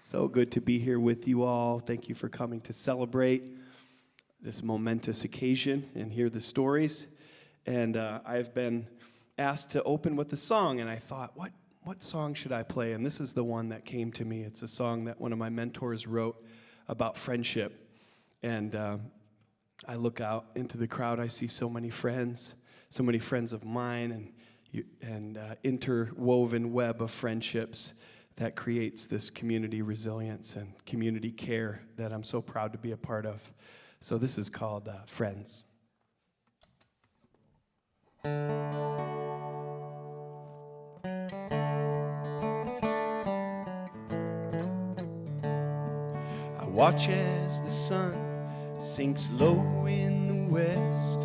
So good to be here with you all. Thank you for coming to celebrate this momentous occasion and hear the stories. And I've been asked to open with a song, and I thought, what song should I play? And this is the one that came to me. It's a song that one of my mentors wrote about friendship. And I look out into the crowd. I see so many friends of mine, and interwoven web of friendships that creates this community resilience and community care that I'm so proud to be a part of. So this is called Friends. I watch as the sun sinks low in the west.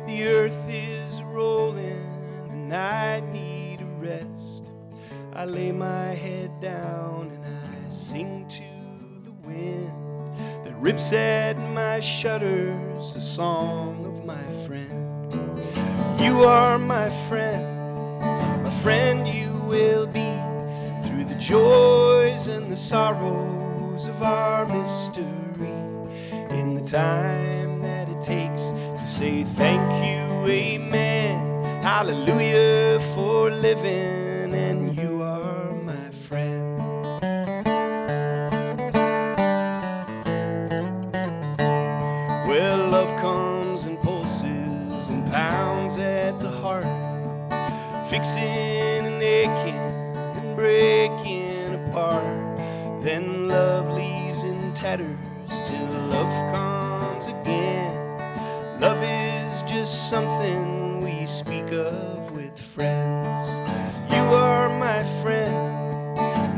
The earth is rolling and I need a rest. I lay my head down and I sing to the wind that rips at my shutters, the song of my friend. You are my friend you will be through the joys and the sorrows of our mystery. In the time that it takes to say thank you, amen, hallelujah for living, and you are my friend. Well, love comes and pulses and pounds at the heart, fixing and aching and breaking apart. Then love leaves in tatters till love comes again. Love is just something we speak of with friends. You are my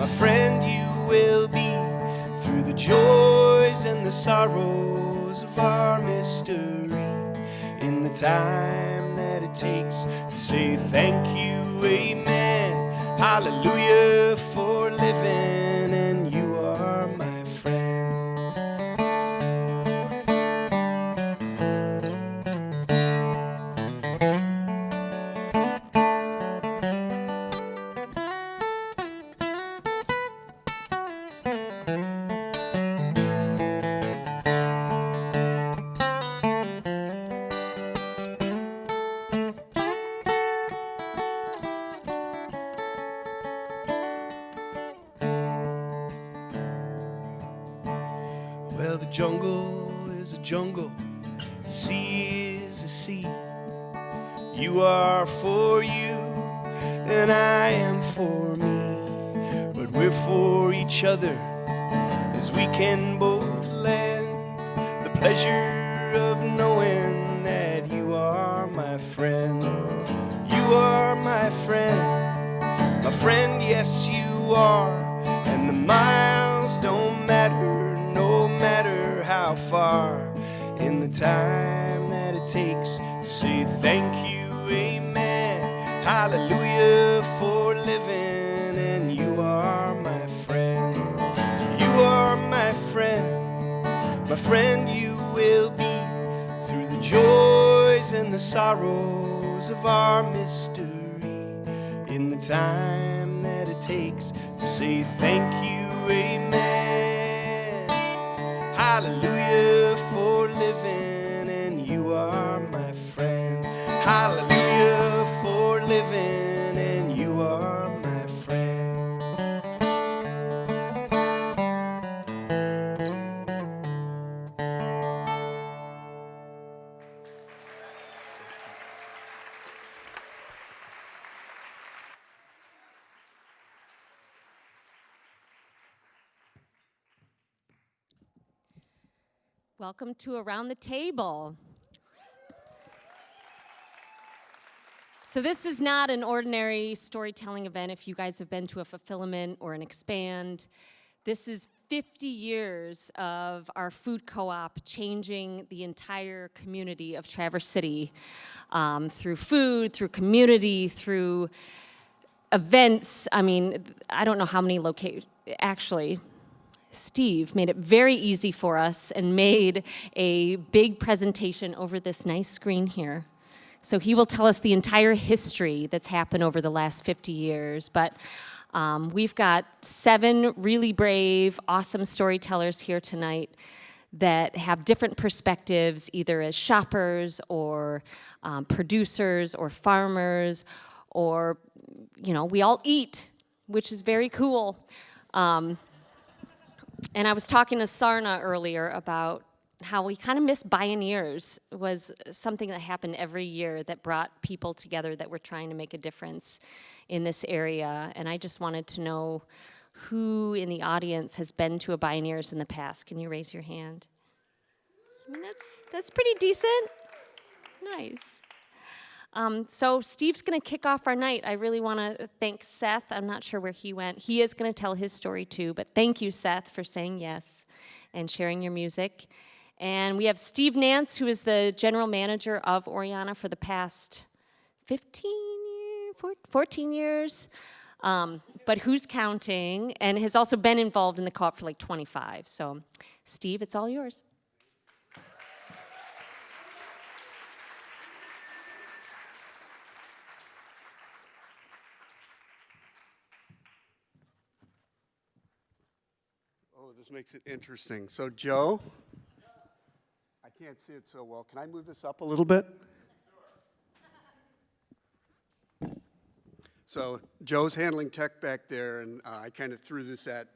friend you will be through the joys and the sorrows of our mystery. In the time that it takes to say thank you, amen, hallelujah for living, and you are my friend. Well, the jungle is a jungle, the sea is a sea. You are for you, and I am for me. But we're for each other, as we can both lend the pleasure of knowing that you are my friend. You are my friend, yes you are. And the miles don't matter, no matter how far. In the time that it takes to say thank you, amen, hallelujah for living, and you are my friend. You are my friend you will be through the joys and the sorrows of our mystery. In the time that it takes to say thank you, amen, hallelujah for living, and you are my friend. Hallelujah for living, and you are my friend. Welcome to Around the Table. So this is not an ordinary storytelling event if you guys have been to a Fulfillment or an Expand. This is 50 years of our food co-op changing the entire community of Traverse City through food, through community, through events. I mean, I don't know how many locations, actually. Steve made it very easy for us and made a big presentation over this nice screen here. So he will tell us the entire history that's happened over the last 50 years. But We've got 7 really brave, awesome storytellers here tonight that have different perspectives, either as shoppers or producers or farmers, or, you know, we all eat, which is very cool. And I was talking to Sarna earlier about how we kind of miss Bioneers. It was something that happened every year that brought people together that were trying to make a difference in this area. And I just wanted to know who in the audience has been to a Bioneers in the past. Can you raise your hand? I mean, that's pretty decent. Nice. So Steve's going to kick off our night. I really want to thank Seth. I'm not sure where he went. He is going to tell his story too, but thank you, Seth, for saying yes and sharing your music. And we have Steve Nance, who is the general manager of Oryana for the past 14 years, but who's counting, and has also been involved in the co-op for like 25. So, Steve, it's all yours. Oh, this makes it interesting. So, Joe, I can't see it so well. Can I move this up a little bit? So, Joe's handling tech back there, and I kind of threw this at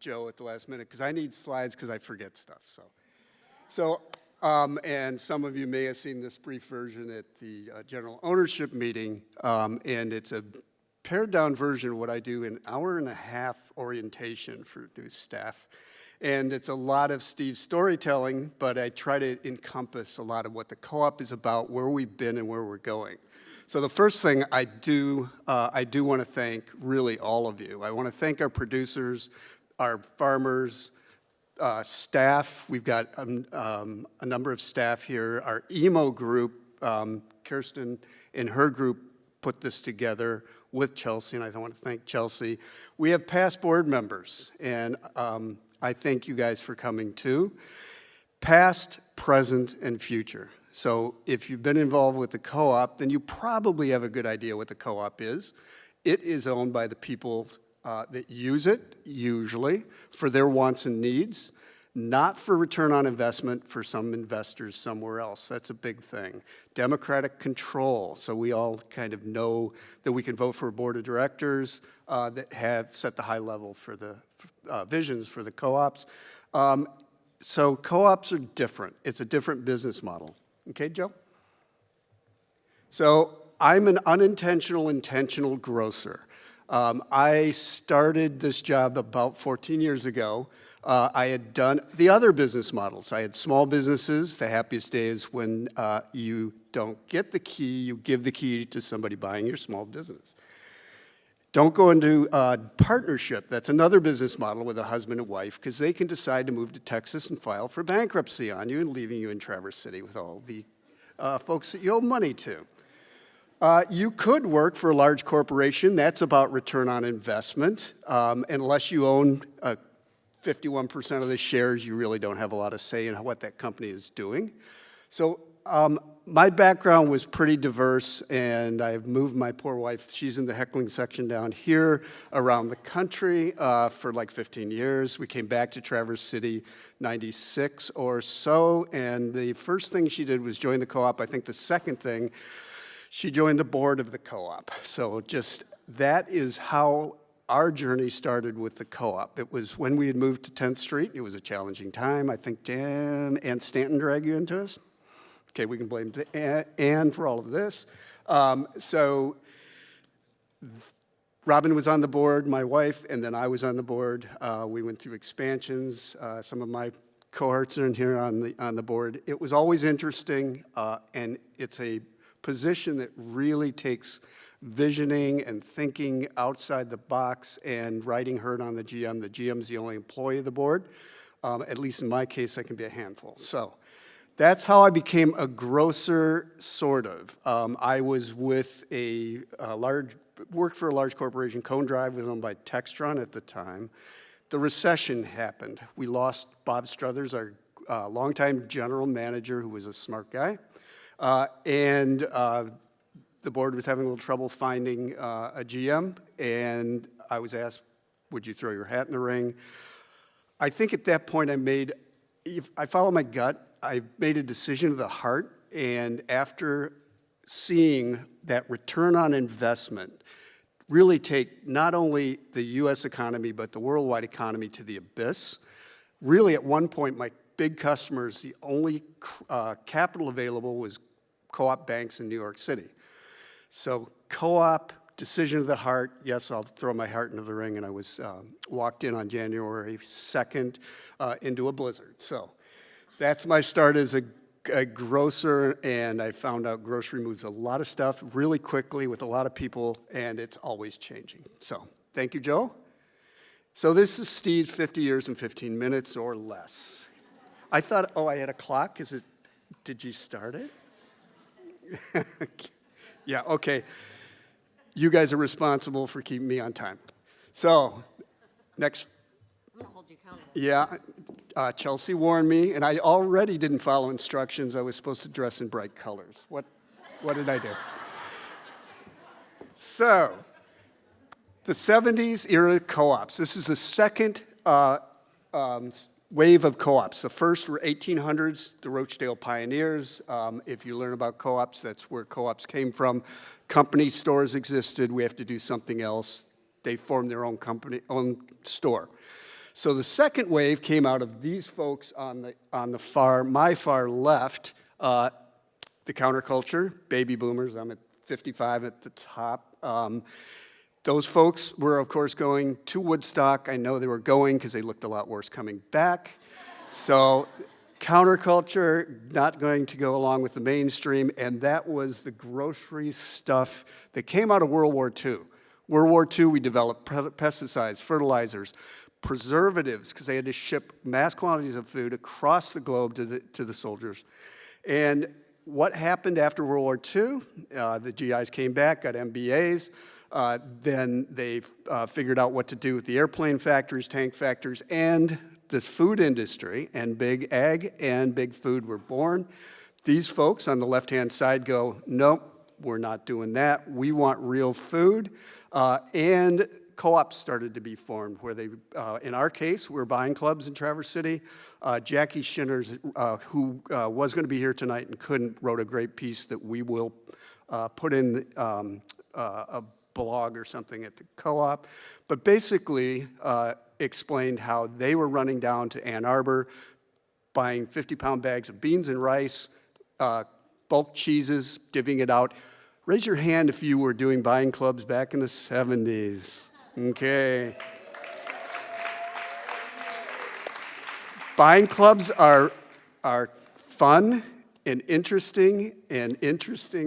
Joe at the last minute because I need slides because I forget stuff. And some of you may have seen this brief version at the general ownership meeting, and it's a pared down version of what I do in 1.5-hour orientation for new staff. And it's a lot of Steve's storytelling, but I try to encompass a lot of what the co-op is about, where we've been and where we're going. So the first thing I do want to thank really all of you. I want to thank our producers, our farmers, staff. We've got a number of staff here. Our emo group, Kirsten and her group put this together with Chelsea, and I want to thank Chelsea. We have past board members, and I thank you guys for coming too. Past, present, and future. So if you've been involved with the co-op, then you probably have a good idea what the co-op is. It is owned by the people that use it, usually, for their wants and needs, not for return on investment for some investors somewhere else. That's a big thing. Democratic control, so we all kind of know that we can vote for a board of directors that have set the high level for the visions for the co-ops. So co-ops are different. It's a different business model. Okay, Joe? So I'm an unintentional, intentional grocer. I started this job about 14 years ago. I had done the other business models. I had small businesses, the happiest days when you don't get the key, you give the key to somebody buying your small business. Don't go into partnership. That's another business model with a husband and wife, because they can decide to move to Texas and file for bankruptcy on you and leaving you in Traverse City with all the folks that you owe money to. You could work for a large corporation. That's about return on investment. Unless you own 51% of the shares, you really don't have a lot of say in what that company is doing. So my background was pretty diverse, and I've moved my poor wife, she's in the heckling section down here, around the country for like 15 years. We came back to Traverse City 96 or so, and the first thing she did was join the co-op. I think the second thing, she joined the board of the co-op. So just that is how our journey started with the co-op. It was when we had moved to 10th Street. It was a challenging time. I think Ann Stanton dragged you into us. Okay, we can blame Ann for all of this. So Robin was on the board, my wife, and then I was on the board. We went through expansions. Some of my cohorts are in here on the board. It was always interesting, and it's a position that really takes visioning and thinking outside the box and riding herd on the GM. The GM's the only employee of the board. At least in my case, I can be a handful. So that's how I became a grocer, sort of. I was with worked for a large corporation. Cone Drive was owned by Textron at the time. The recession happened. We lost Bob Struthers, our longtime general manager, who was a smart guy. The board was having a little trouble finding a GM, and I was asked, would you throw your hat in the ring? I think at that point I followed my gut. I made a decision of the heart, and after seeing that return on investment really take not only the U.S. economy, but the worldwide economy to the abyss, really at one point my big customers, the only capital available was co-op banks in New York City. So co-op, decision of the heart, yes, I'll throw my heart into the ring, and I was walked in on January 2nd into a blizzard. So that's my start as a grocer, and I found out grocery moves a lot of stuff really quickly with a lot of people, and it's always changing. So thank you, Joe. So this is Steve's 50 years in 15 minutes or less. I thought, oh, I had a clock. Did you start it? Yeah, okay. You guys are responsible for keeping me on time. So, next. I'm going to hold you accountable. Yeah, Chelsea warned me, and I already didn't follow instructions. I was supposed to dress in bright colors. What did I do? So, the 70s era co-ops. This is the second wave of co-ops. The first were 1800s, the Rochdale Pioneers. If you learn about co-ops, that's where co-ops came from. Company stores existed. We have to do something else. They formed their own own store. So the second wave came out of these folks on my far left, the counterculture, baby boomers. I'm at 55 at the top. Those folks were, of course, going to Woodstock. I know they were going because they looked a lot worse coming back. So counterculture, not going to go along with the mainstream, and that was the grocery stuff that came out of World War II. World War II, we developed pesticides, fertilizers, preservatives, because they had to ship mass quantities of food across the globe to the soldiers. And what happened after World War II? The GIs came back, got MBAs. Then they figured out what to do with the airplane factories, tank factories, and this food industry, and big ag and big food were born. These folks on the left-hand side go, nope, we're not doing that. We want real food. And co-ops started to be formed where they, in our case, we're buying clubs in Traverse City. Jackie Shinners, who was going to be here tonight and couldn't, wrote a great piece that we will put in a blog or something at the co-op, but basically explained how they were running down to Ann Arbor, buying 50-pound bags of beans and rice, bulk cheeses, divvying it out. Raise your hand if you were doing buying clubs back in the 70s. Okay. Buying clubs are fun and interesting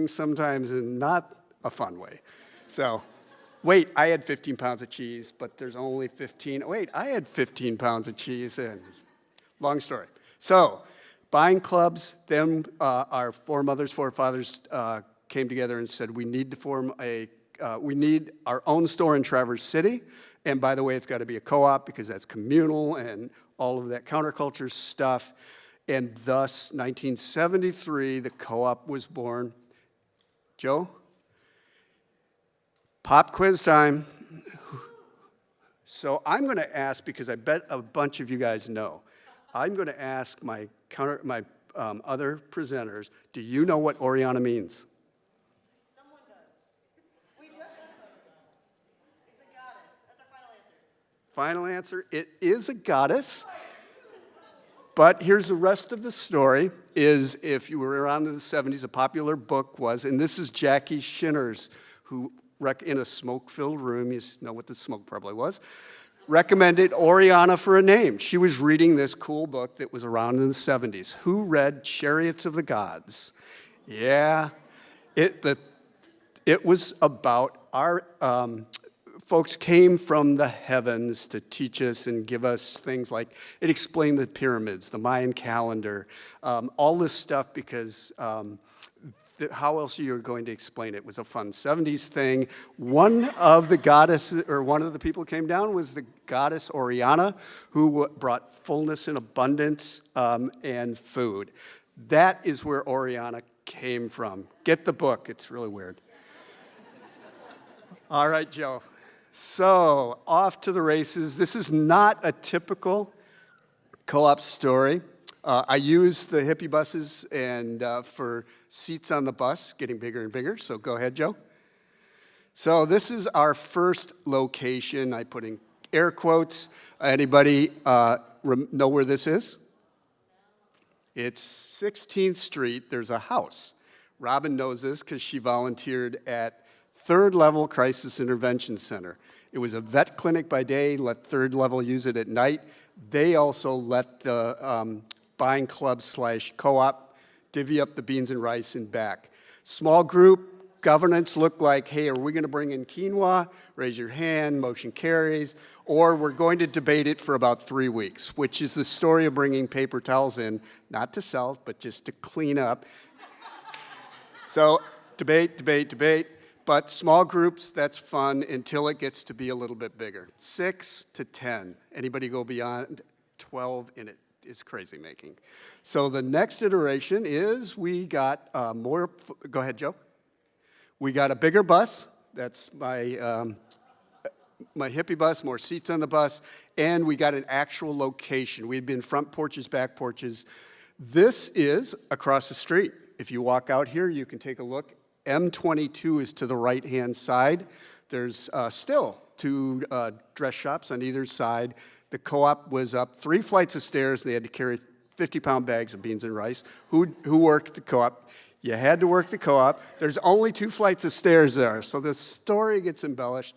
sometimes in not a fun way. So, wait, I had 15 pounds of cheese, but there's only 15. Wait, I had 15 pounds of cheese, and long story. So, buying clubs, then our forefathers came together and said, we need to form we need our own store in Traverse City, and by the way, it's got to be a co-op because that's communal and all of that counterculture stuff, and thus, 1973, the co-op was born. Joe? Pop quiz time. So I'm going to ask, because I bet a bunch of you guys know, I'm going to ask my other presenters, do you know what Oryana means? Someone does. We just it's a goddess. That's our final answer. Final answer, it is a goddess. But here's the rest of the story, is if you were around in the 70s, a popular book was, and this is Jackie Shinners, who in a smoke-filled room, you know what the smoke probably was, recommended Oryana for a name. She was reading this cool book that was around in the 70s. Who read Chariots of the Gods? Yeah, it was about our folks came from the heavens to teach us and give us things like, it explained the pyramids, the Mayan calendar, all this stuff because how else are you going to explain it? It was a fun 70s thing. One of the goddesses, or one of the people who came down was the goddess Oryana, who brought fullness and abundance and food. That is where Oryana came from. Get the book. It's really weird. All right, Joe. So, off to the races. This is not a typical co-op story. I use the hippie buses and for seats on the bus, getting bigger and bigger. So go ahead, Joe. So this is our first location. I put in air quotes. Anybody know where this is? It's 16th Street. There's a house. Robin knows this because she volunteered at Third Level Crisis Intervention Center. It was a vet clinic by day, let Third Level use it at night. They also let the buying club / co-op divvy up the beans and rice and back. Small group governance looked like, hey, are we going to bring in quinoa? Raise your hand, motion carries. Or we're going to debate it for about 3 weeks, which is the story of bringing paper towels in, not to sell, but just to clean up. So debate, debate, debate. But small groups, that's fun until it gets to be a little bit bigger. 6 to 10. Anybody go beyond 12 in it? It's crazy making. So the next iteration is we got more, go ahead, Joe. We got a bigger bus. That's my hippie bus, more seats on the bus. And we got an actual location. We'd been front porches, back porches. This is across the street. If you walk out here, you can take a look. M22 is to the right-hand side. There's still 2 dress shops on either side. The co-op was up 3 flights of stairs. They had to carry 50-pound bags of beans and rice. Who worked the co-op? You had to work the co-op. There's only 2 flights of stairs there, so the story gets embellished.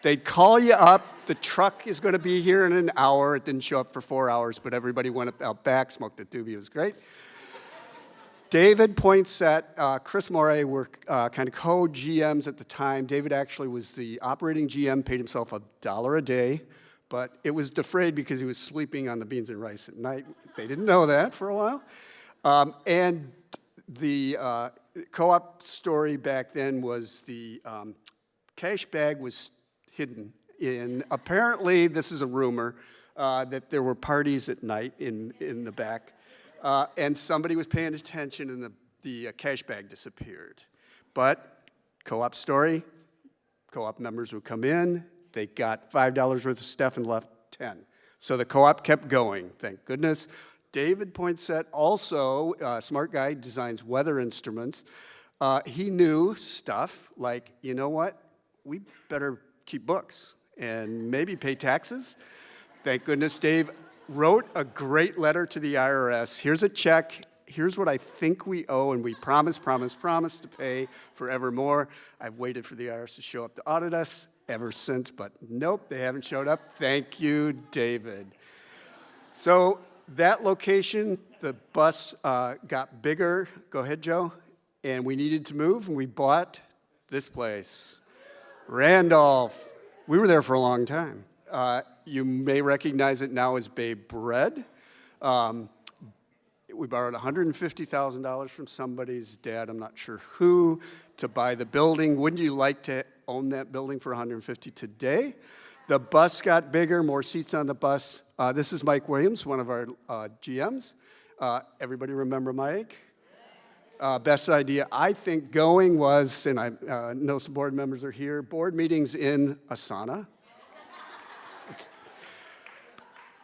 They'd call you up. The truck is going to be here in an hour. It didn't show up for 4 hours, but everybody went out back, smoked a doobie. It was great. David Poinsett, Chris Morey were kind of co-GMs at the time. David actually was the operating GM, paid himself $1 a day, but it was defrayed because he was sleeping on the beans and rice at night. They didn't know that for a while. And the co-op story back then was the cash bag was hidden in, apparently, this is a rumor, that there were parties at night in the back. And somebody was paying attention and the cash bag disappeared. But co-op story, co-op members would come in, they got $5 worth of stuff and left 10. So the co-op kept going, thank goodness. David Poinsett, also a smart guy, designs weather instruments. He knew stuff like, you know what, we better keep books and maybe pay taxes. Thank goodness Dave wrote a great letter to the IRS. Here's a check. Here's what I think we owe, and we promise to pay forevermore. I've waited for the IRS to show up to audit us ever since, but nope, they haven't showed up. Thank you, David. So that location, the bus got bigger. Go ahead, Joe. And we needed to move, and we bought this place, Randolph. We were there for a long time. You may recognize it now as Babe Bread. We borrowed $150,000 from somebody's dad, I'm not sure who, to buy the building. Wouldn't you like to own that building for $150,000 today? The bus got bigger, more seats on the bus. This is Mike Williams, one of our GMs. Everybody remember Mike? Best idea, I think, going was, and I know some board members are here, board meetings in a sauna.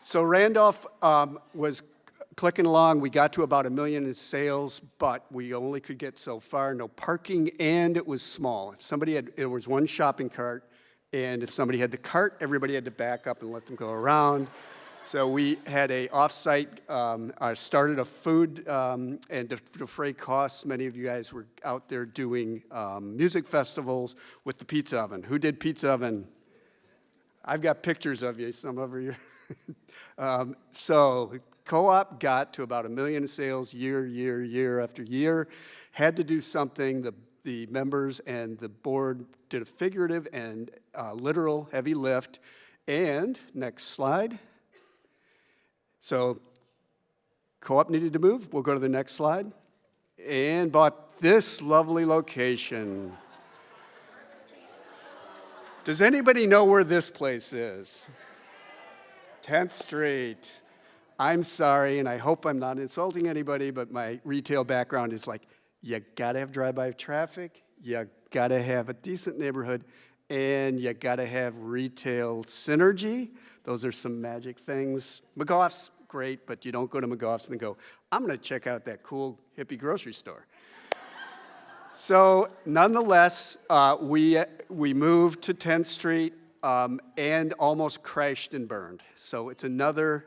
So Randolph was clicking along. We got to about $1 million in sales, but we only could get so far. No parking, and it was small. If somebody had, it was one shopping cart, and if somebody had the cart, everybody had to back up and let them go around. So we had a offsite, started a food, and to defray costs, many of you guys were out there doing music festivals with the pizza oven. Who did pizza oven? I've got pictures of you, some of you. So co-op got to about $1 million in sales year after year. Had to do something. The members and the board did a figurative and literal heavy lift. And next slide. So co-op needed to move. We'll go to the next slide. And bought this lovely location. Does anybody know where this place is? 10th Street. I'm sorry, and I hope I'm not insulting anybody, but my retail background is like, you gotta have drive-by traffic, you gotta have a decent neighborhood, and you got to have retail synergy. Those are some magic things. McGough's great, but you don't go to McGough's and go, I'm going to check out that cool hippie grocery store. So nonetheless, we moved to 10th Street and almost crashed and burned. So it's another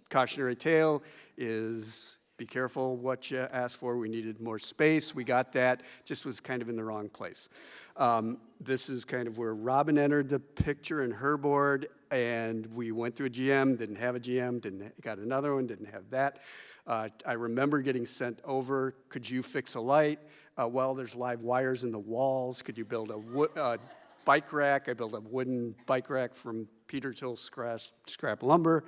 cautionary tale is be careful what you ask for. We needed more space. We got that. Just was kind of in the wrong place. This is kind of where Robin entered the picture in her board, and we went through a GM, didn't have a GM, got another one, didn't have that. I remember getting sent over, could you fix a light? Well, there's live wires in the walls. Could you build a bike rack? I built a wooden bike rack from Peter Till's scrap lumber.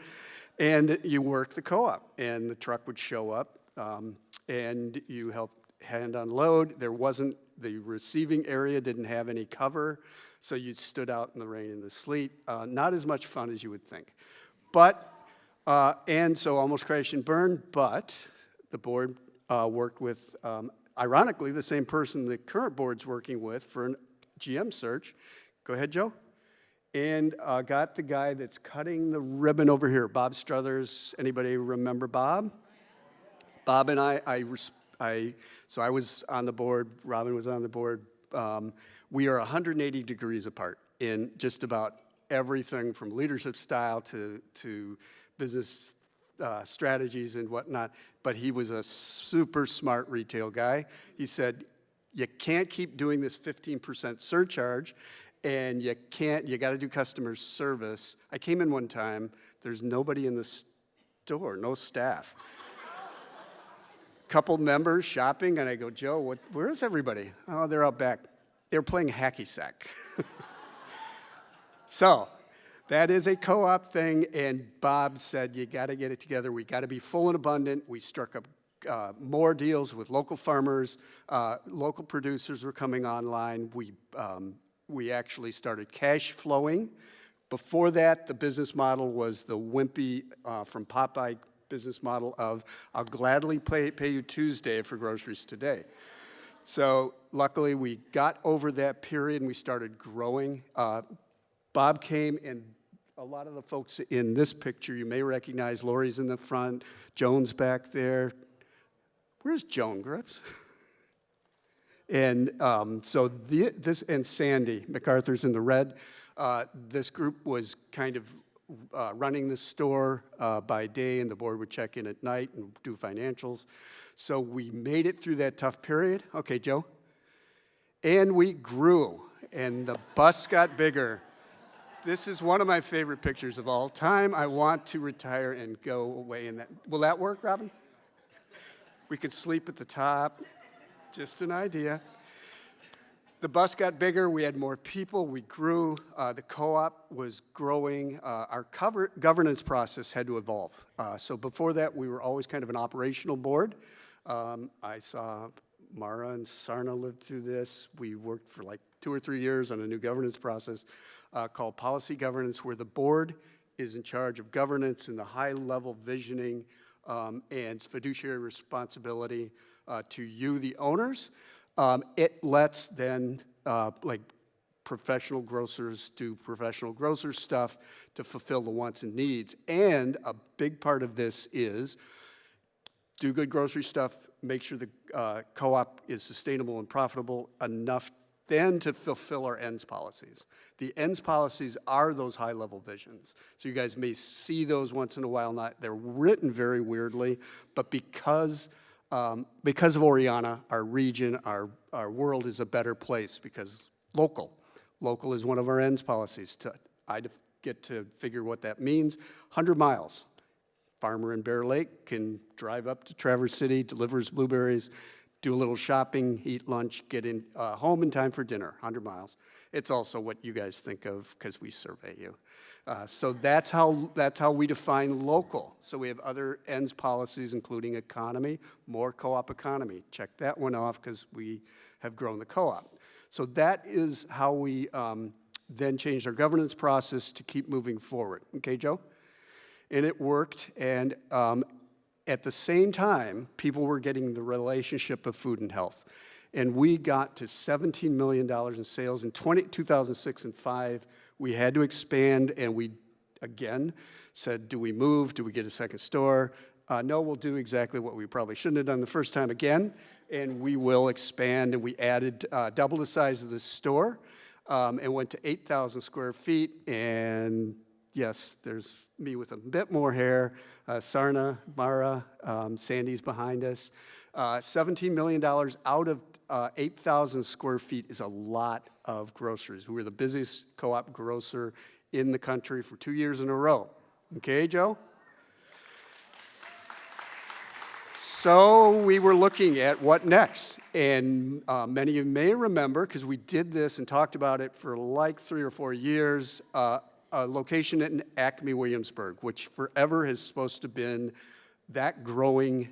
And you work the co-op, and the truck would show up, and you help hand unload. The receiving area didn't have any cover, so you stood out in the rain and the sleet. Not as much fun as you would think. But, and so almost crashed and burned, but the board worked with, ironically, the same person the current board's working with for a GM search. Go ahead, Joe. And got the guy that's cutting the ribbon over here, Bob Struthers. Anybody remember Bob? Bob and so I was on the board, Robin was on the board. We are 180 degrees apart in just about everything from leadership style to business strategies and whatnot. But he was a super smart retail guy. He said, you can't keep doing this 15% surcharge, and you got to do customer service. I came in one time, there's nobody in the store, no staff. Couple members shopping, and I go, Joe, where is everybody? Oh, they're out back. They're playing hacky sack. So that is a co-op thing, and Bob said, you got to get it together. We got to be full and abundant. We struck up more deals with local farmers. Local producers were coming online. We actually started cash flowing. Before that, the business model was the wimpy from Popeye business model of, I'll gladly pay you Tuesday for groceries today. So luckily, we got over that period and we started growing. Bob came, and a lot of the folks in this picture you may recognize. Lori's in the front, Joan's back there. Where's Joan Grips? And so this, and Sandy MacArthur's in the red. This group was kind of running the store by day, and the board would check in at night and do financials. So we made it through that tough period. Okay, Joe. And we grew, and the bus got bigger. This is one of my favorite pictures of all time. I want to retire and go away in that. Will that work, Robin? We could sleep at the top. Just an idea. The bus got bigger. We had more people. We grew. The co-op was growing. Our governance process had to evolve. So before that, we were always kind of an operational board. I saw Mara and Sarna live through this. We worked for like 2 or 3 years on a new governance process called policy governance, where the board is in charge of governance and the high-level visioning and fiduciary responsibility to you, the owners. It lets then, like professional grocers do professional grocer stuff to fulfill the wants and needs. And a big part of this is do good grocery stuff, make sure the co-op is sustainable and profitable enough then to fulfill our ends policies. The ends policies are those high-level visions. So you guys may see those once in a while. They're written very weirdly, but because of Oryana, our region, our world is a better place because local is one of our ends policies. I get to figure what that means. 100 miles. Farmer in Bear Lake can drive up to Traverse City, delivers blueberries, do a little shopping, eat lunch, get in home in time for dinner, 100 miles. It's also what you guys think of because we survey you. So that's how we define local. So we have other ends policies, including economy, more co-op economy. Check that one off because we have grown the co-op. So that is how we then changed our governance process to keep moving forward. Okay, Joe? And it worked, and at the same time, people were getting the relationship of food and health. And we got to $17 million in sales in 2006 and 5. We had to expand, and we, again, said, do we move? Do we get a second store? No, we'll do exactly what we probably shouldn't have done the first time again, and we will expand. And we added double the size of the store and went to 8,000 square feet. And yes, there's me with a bit more hair, Sarna, Mara, Sandy's behind us. $17 million out of 8,000 square feet is a lot of groceries. We were the busiest co-op grocer in the country for 2 years in a row. Okay, Joe? So we were looking at what next. And many of you may remember, because we did this and talked about it for like 3 or 4 years, a location in Acme, Williamsburg, which forever has supposed to have been that growing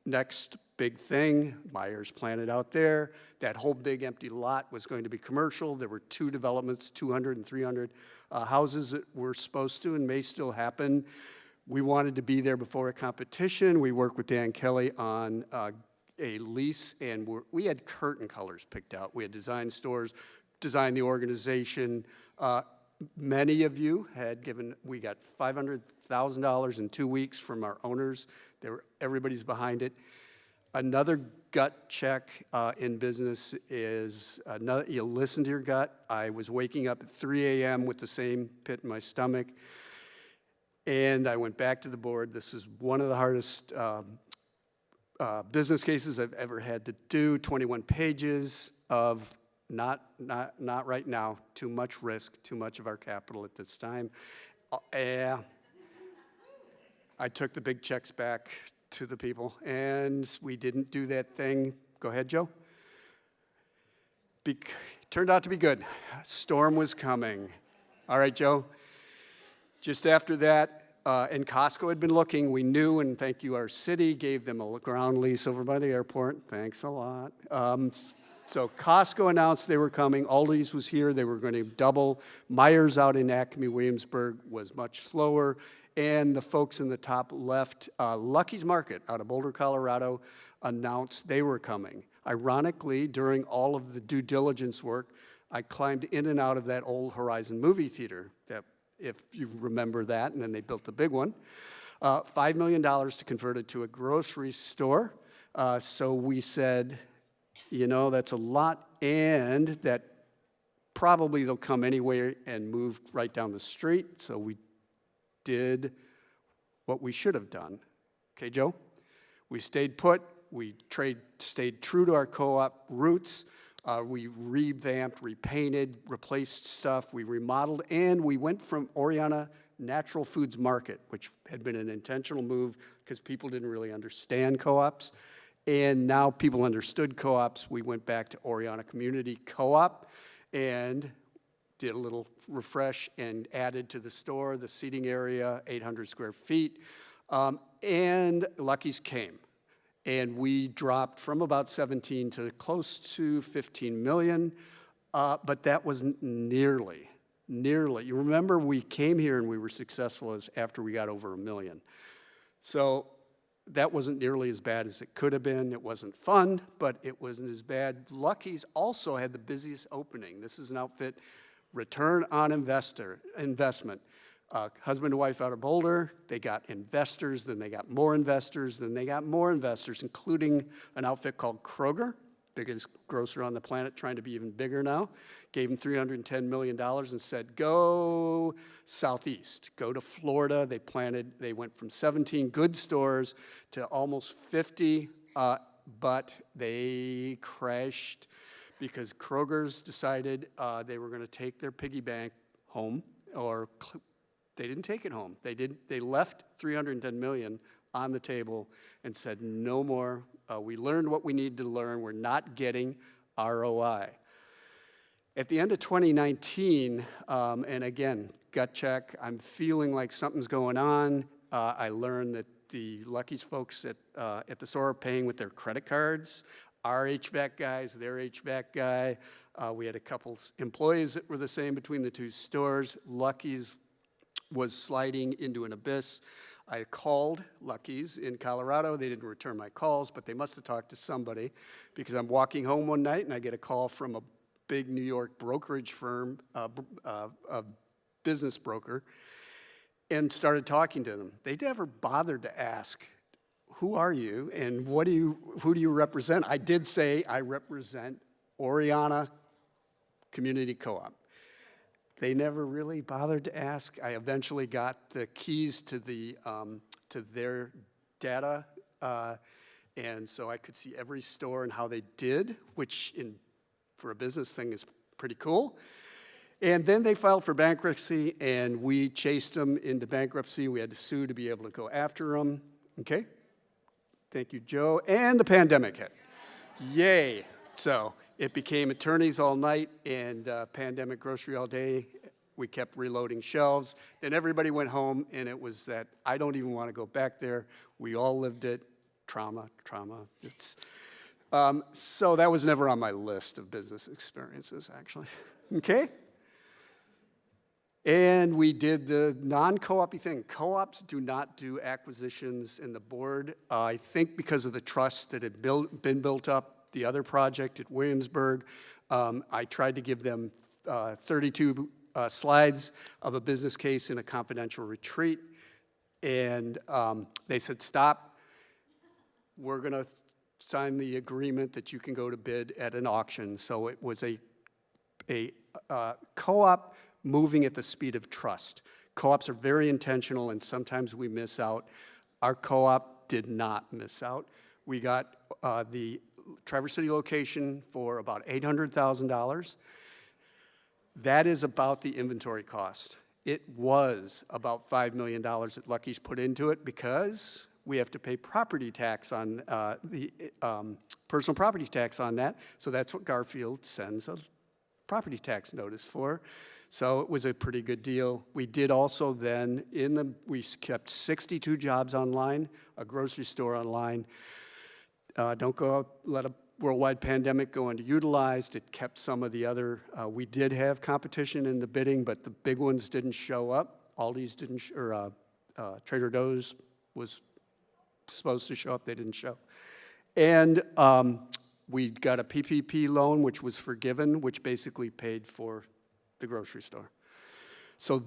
next big thing. Myers planted out there. That whole big empty lot was going to be commercial. There were 2 developments, 200 and 300 houses that were supposed to and may still happen. We wanted to be there before a competition. We worked with Dan Kelly on a lease, and we had curtain colors picked out. We had designed stores, designed the organization. Many of you had we got $500,000 in 2 weeks from our owners. Everybody's behind it. Another gut check in business is, you listen to your gut. I was waking up at 3 a.m. with the same pit in my stomach. And I went back to the board. This is one of the hardest business cases I've ever had to do. 21 pages of not right now. Too much risk, too much of our capital at this time. I took the big checks back to the people, and we didn't do that thing. Go ahead, Joe. Turned out to be good. Storm was coming. All right, Joe. Just after that, and Costco had been looking, we knew, and thank you, our city gave them a ground lease over by the airport. Thanks a lot. So Costco announced they were coming. Aldi's was here. They were going to double. Myers out in Acme, Williamsburg was much slower. And the folks in the top left, Lucky's Market out of Boulder, Colorado, announced they were coming. Ironically, during all of the due diligence work, I climbed in and out of that old Horizon movie theater, that, if you remember that, and then they built a big one. $5 million to convert it to a grocery store. So we said, that's a lot, and that probably they'll come anyway and move right down the street. So we did what we should have done. Okay, Joe? We stayed put. We stayed true to our co-op roots. We revamped, repainted, replaced stuff. We remodeled, and we went from Oryana Natural Foods Market, which had been an intentional move because people didn't really understand co-ops. And now people understood co-ops. We went back to Oryana Community Co-op and did a little refresh and added to the store the seating area, 800 square feet. And Lucky's came. And we dropped from about 17 to close to 15 million, but that was nearly. You remember we came here and we were successful after we got over 1 million. So that wasn't nearly as bad as it could have been. It wasn't fun, but it wasn't as bad. Lucky's also had the busiest opening. This is an outfit, return on investment. Husband and wife out of Boulder, they got investors, then they got more investors, then they got more investors, including an outfit called Kroger, biggest grocer on the planet, trying to be even bigger now. Gave them $310 million and said, go southeast, go to Florida. They went from 17 good stores to almost 50, but they crashed because Kroger's decided they were going to take their piggy bank home, or they didn't take it home. They left $310 million on the table and said, no more. We learned what we need to learn. We're not getting ROI. At the end of 2019, and again, gut check, I'm feeling like something's going on. I learned that the Lucky's folks at the store are paying with their credit cards. Our HVAC guys, their HVAC guy. We had a couple employees that were the same between the two stores. Lucky's was sliding into an abyss. I called Lucky's in Colorado. They didn't return my calls, but they must have talked to somebody because I'm walking home one night and I get a call from a big New York brokerage firm, a business broker, and started talking to them. They never bothered to ask, who are you and who do you represent? I did say I represent Oryana Community Co-op. They never really bothered to ask. I eventually got the keys to their data, and so I could see every store and how they did, which for a business thing is pretty cool. And then they filed for bankruptcy, and we chased them into bankruptcy. We had to sue to be able to go after them. Okay? Thank you, Joe. And the pandemic hit. Yay. So it became attorneys all night and pandemic grocery all day. We kept reloading shelves. Then everybody went home, and it was that I don't even want to go back there. We all lived it. Trauma. So that was never on my list of business experiences, actually. Okay? And we did the non-co-op thing. Co-ops do not do acquisitions in the board. I think because of the trust that had been built up, the other project at Williamsburg, I tried to give them 32 slides of a business case in a confidential retreat. And they said, stop. We're going to sign the agreement that you can go to bid at an auction. So it was a co-op moving at the speed of trust. Co-ops are very intentional, and sometimes we miss out. Our co-op did not miss out. We got the Traverse City location for about $800,000. That is about the inventory cost. It was about $5 million that Lucky's put into it because we have to pay property tax on the personal property tax on that. So that's what Garfield sends a property tax notice for. So it was a pretty good deal. We did also then, we kept 62 jobs online, a grocery store online. Don't go out, let a worldwide pandemic go underutilized. It kept some of the other, we did have competition in the bidding, but the big ones didn't show up. Aldi's didn't, Trader Joe's was supposed to show up, they didn't show. And we got a PPP loan, which was forgiven, which basically paid for the grocery store. So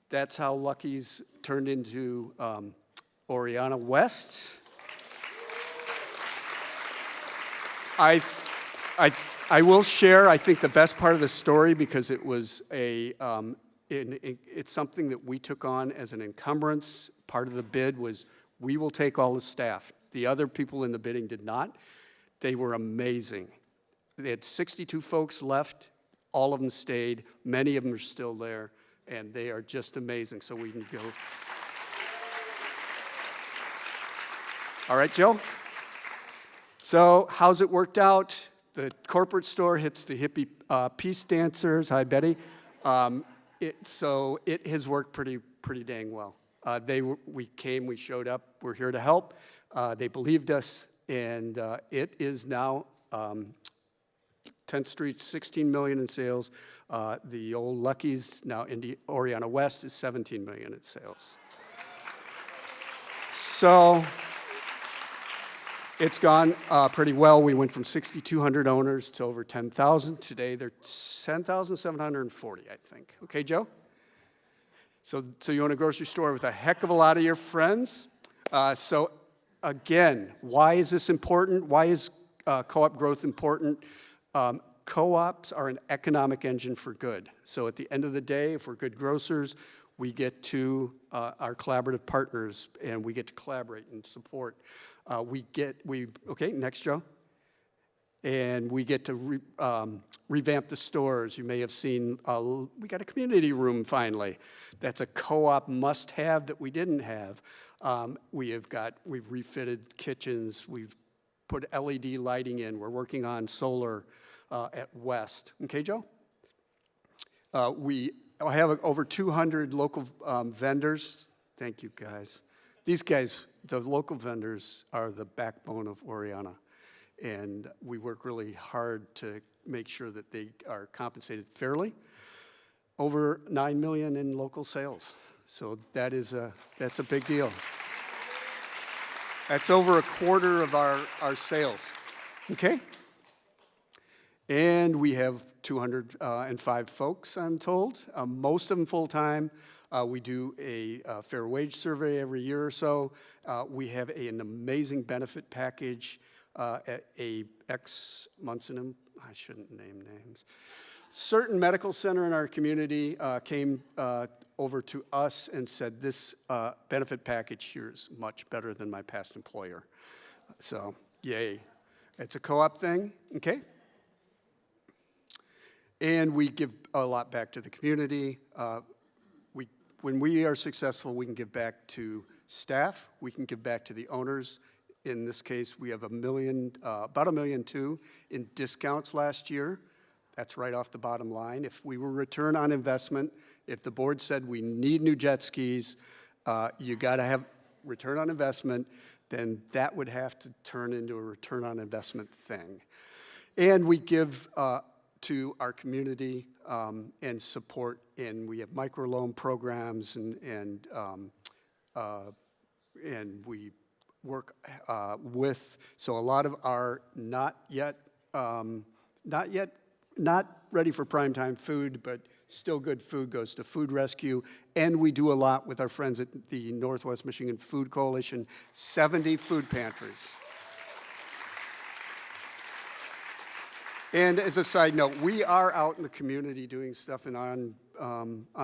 that's how Lucky's turned into Oryana West. I will share, I think, the best part of the story because it was it's something that we took on as an encumbrance. Part of the bid was we will take all the staff. The other people in the bidding did not. They were amazing. They had 62 folks left. All of them stayed. Many of them are still there, and they are just amazing. So we can go. All right, Joe? So how's it worked out? The corporate store hits the hippie peace dancers. Hi, Betty. So it has worked pretty dang well. We came, we showed up, we're here to help. They believed us, and it is now 10th Street, $16 million in sales. The old Lucky's now in Oryana West is $17 million in sales. So it's gone pretty well. We went from 6,200 owners to over 10,000. Today they're 10,740, I think. Okay, Joe? So you own a grocery store with a heck of a lot of your friends. So again, why is this important? Why is co-op growth important? Co-ops are an economic engine for good. So at the end of the day, if we're good grocers, we get to our collaborative partners, and we get to collaborate and support. Okay, next, Joe. And we get to revamp the stores. You may have seen, we got a community room finally. That's a co-op must-have that we didn't have. We've refitted kitchens. We've put LED lighting in. We're working on solar at West. Okay, Joe? We have over 200 local vendors. Thank you, guys. These guys, the local vendors, are the backbone of Oryana. And we work really hard to make sure that they are compensated fairly. Over $9 million in local sales. So that's a big deal. That's over a quarter of our sales. Okay? And we have 205 folks, I'm told, most of them full-time. We do a fair wage survey every year or so. We have an amazing benefit package at a Munson, I shouldn't name names. Certain medical center in our community came over to us and said, this benefit package here is much better than my past employer. So, yay. It's a co-op thing, okay? And we give a lot back to the community. When we are successful, we can give back to staff. We can give back to the owners. In this case, we have about $1.2 million in discounts last year. That's right off the bottom line. If we were return on investment, if the board said we need new jet skis, you got to have return on investment, then that would have to turn into a return on investment thing. And we give to our community and support, and we have microloan programs, and we work with, so a lot of our not ready for primetime food, but still good food goes to food rescue, and we do a lot with our friends at the Northwest Michigan Food Coalition, 70 food pantries. And as a side note, we are out in the community doing stuff and on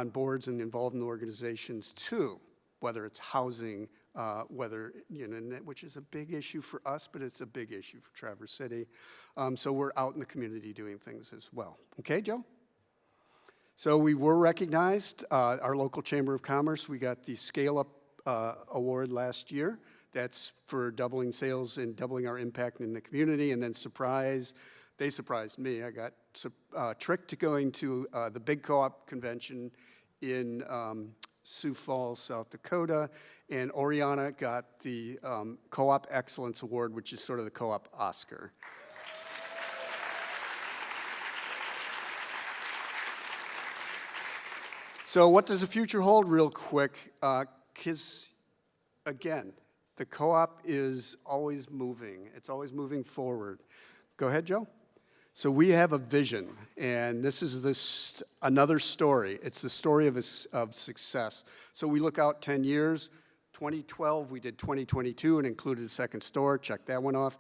boards and involved in organizations too, whether it's housing, whether, which is a big issue for us, but it's a big issue for Traverse City. So we're out in the community doing things as well. Okay, Joe? So we were recognized, our local Chamber of Commerce, we got the Scale Up Award last year. That's for doubling sales and doubling our impact in the community, and then they surprised me. I got tricked to going to the big co-op convention in Sioux Falls, South Dakota, and Oryana got the Co-op Excellence Award, which is sort of the co-op Oscar. So what does the future hold real quick? Because, again, the co-op is always moving. It's always moving forward. Go ahead, Joe. So we have a vision, and this is another story. It's the story of success. So we look out 10 years. 2012, we did 2022 and included a second store. Check that one off.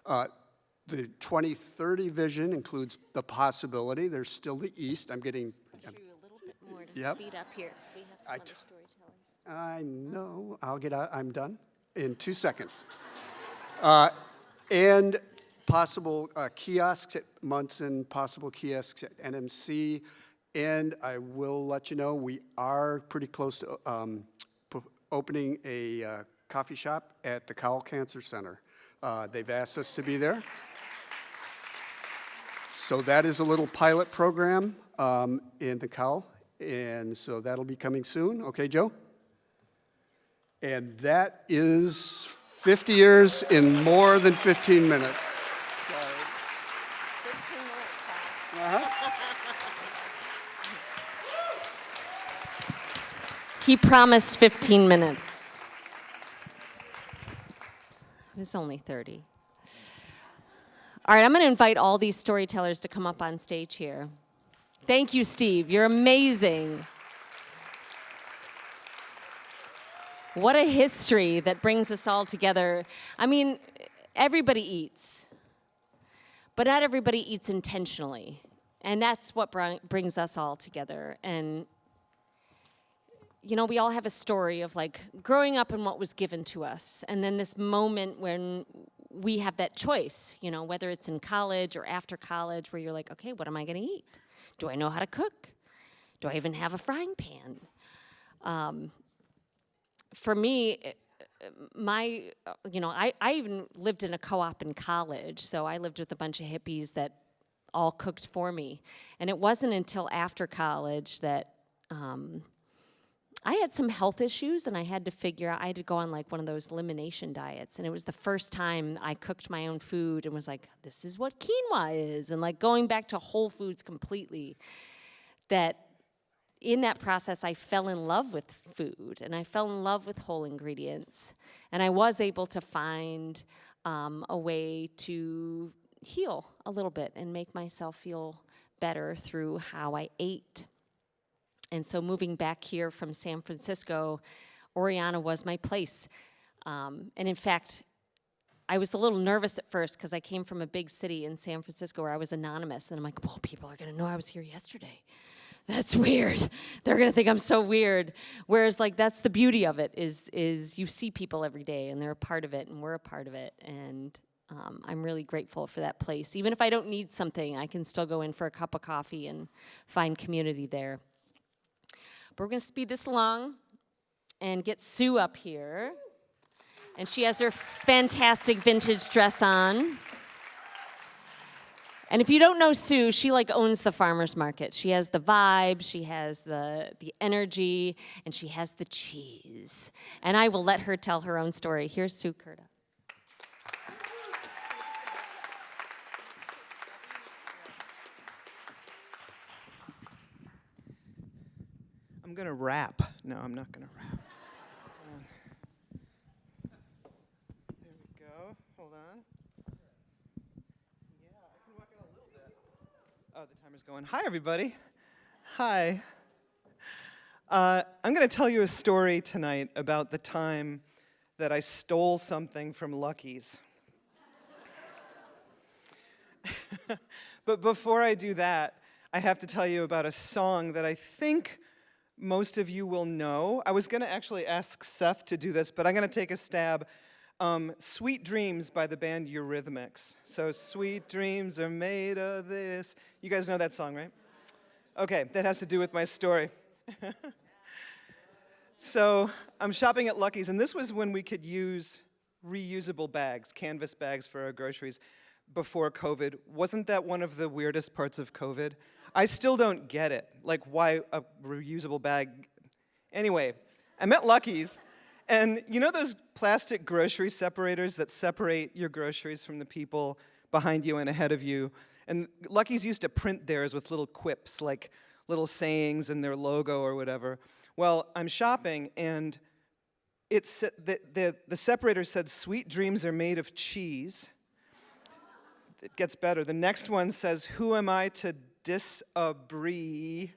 The 2030 vision includes the possibility. There's still the East. I'm getting... A little bit more to speed up here because we have some other storytellers. I know. I'll get out. I'm done in 2 seconds. And possible kiosks at Munson, possible kiosks at NMC, and I will let you know we are pretty close to opening a coffee shop at the Cowell Cancer Center. They've asked us to be there. So that is a little pilot program in the Cowell, and so that'll be coming soon. Okay, Joe? And that is 50 years in more than 15 minutes. 15 minutes, Uh-huh. He promised 15 minutes. It was only 30. All right, I'm going to invite all these storytellers to come up on stage here. Thank you, Steve. You're amazing. What a history that brings us all together. I mean, everybody eats, but not everybody eats intentionally. And that's what brings us all together. And you know, we all have a story of like growing up and what was given to us, and then this moment when we have that choice, you know, whether it's in college or after college, where you're like, okay, what am I going to eat? Do I know how to cook? Do I even have a frying pan? For me, I even lived in a co-op in college, so I lived with a bunch of hippies that all cooked for me, and it wasn't until after college that I had some health issues, and I had to figure out, I had to go on like one of those elimination diets, and it was the first time I cooked my own food and was like, this is what quinoa is, and like going back to whole foods completely, that in that process, I fell in love with food, and I fell in love with whole ingredients. And I was able to find a way to heal a little bit and make myself feel better through how I ate. And so moving back here from San Francisco, Oryana was my place. And in fact, I was a little nervous at first because I came from a big city in San Francisco where I was anonymous. And I'm like, well, people are going to know I was here yesterday. That's weird. They're going to think I'm so weird. Whereas, like, that's the beauty of it is you see people every day, and they're a part of it, and we're a part of it. And I'm really grateful for that place. Even if I don't need something, I can still go in for a cup of coffee and find community there. But we're going to speed this along and get Sue up here. And she has her fantastic vintage dress on. And if you don't know Sue, she like owns the farmer's market. She has the vibe, she has the energy, and she has the cheese. And I will let her tell her own story. Here's Sue Kurta. I'm gonna rap. No, I'm not gonna rap. There we go. Hold on. Yeah, I can walk in a little bit. Oh, the timer's going. Hi, everybody. Hi. I'm gonna tell you a story tonight about the time that I stole something from Lucky's. But before I do that, I have to tell you about a song that I think most of you will know. I was going to actually ask Seth to do this, but I'm going to take a stab. Sweet Dreams by the band Eurythmics. So sweet dreams are made of this. You guys know that song, right? Okay, that has to do with my story. So I'm shopping at Lucky's, and this was when we could use reusable bags, canvas bags for our groceries before COVID. Wasn't that one of the weirdest parts of COVID? I still don't get it, like why a reusable bag. Anyway, I'm at Lucky's, and you know those plastic grocery separators that separate your groceries from the people behind you and ahead of you? And Lucky's used to print theirs with little quips, like little sayings and their logo or whatever. Well, I'm shopping, and the separator said, "Sweet dreams are made of cheese." It gets better. The next one says, "Who am I to disagree?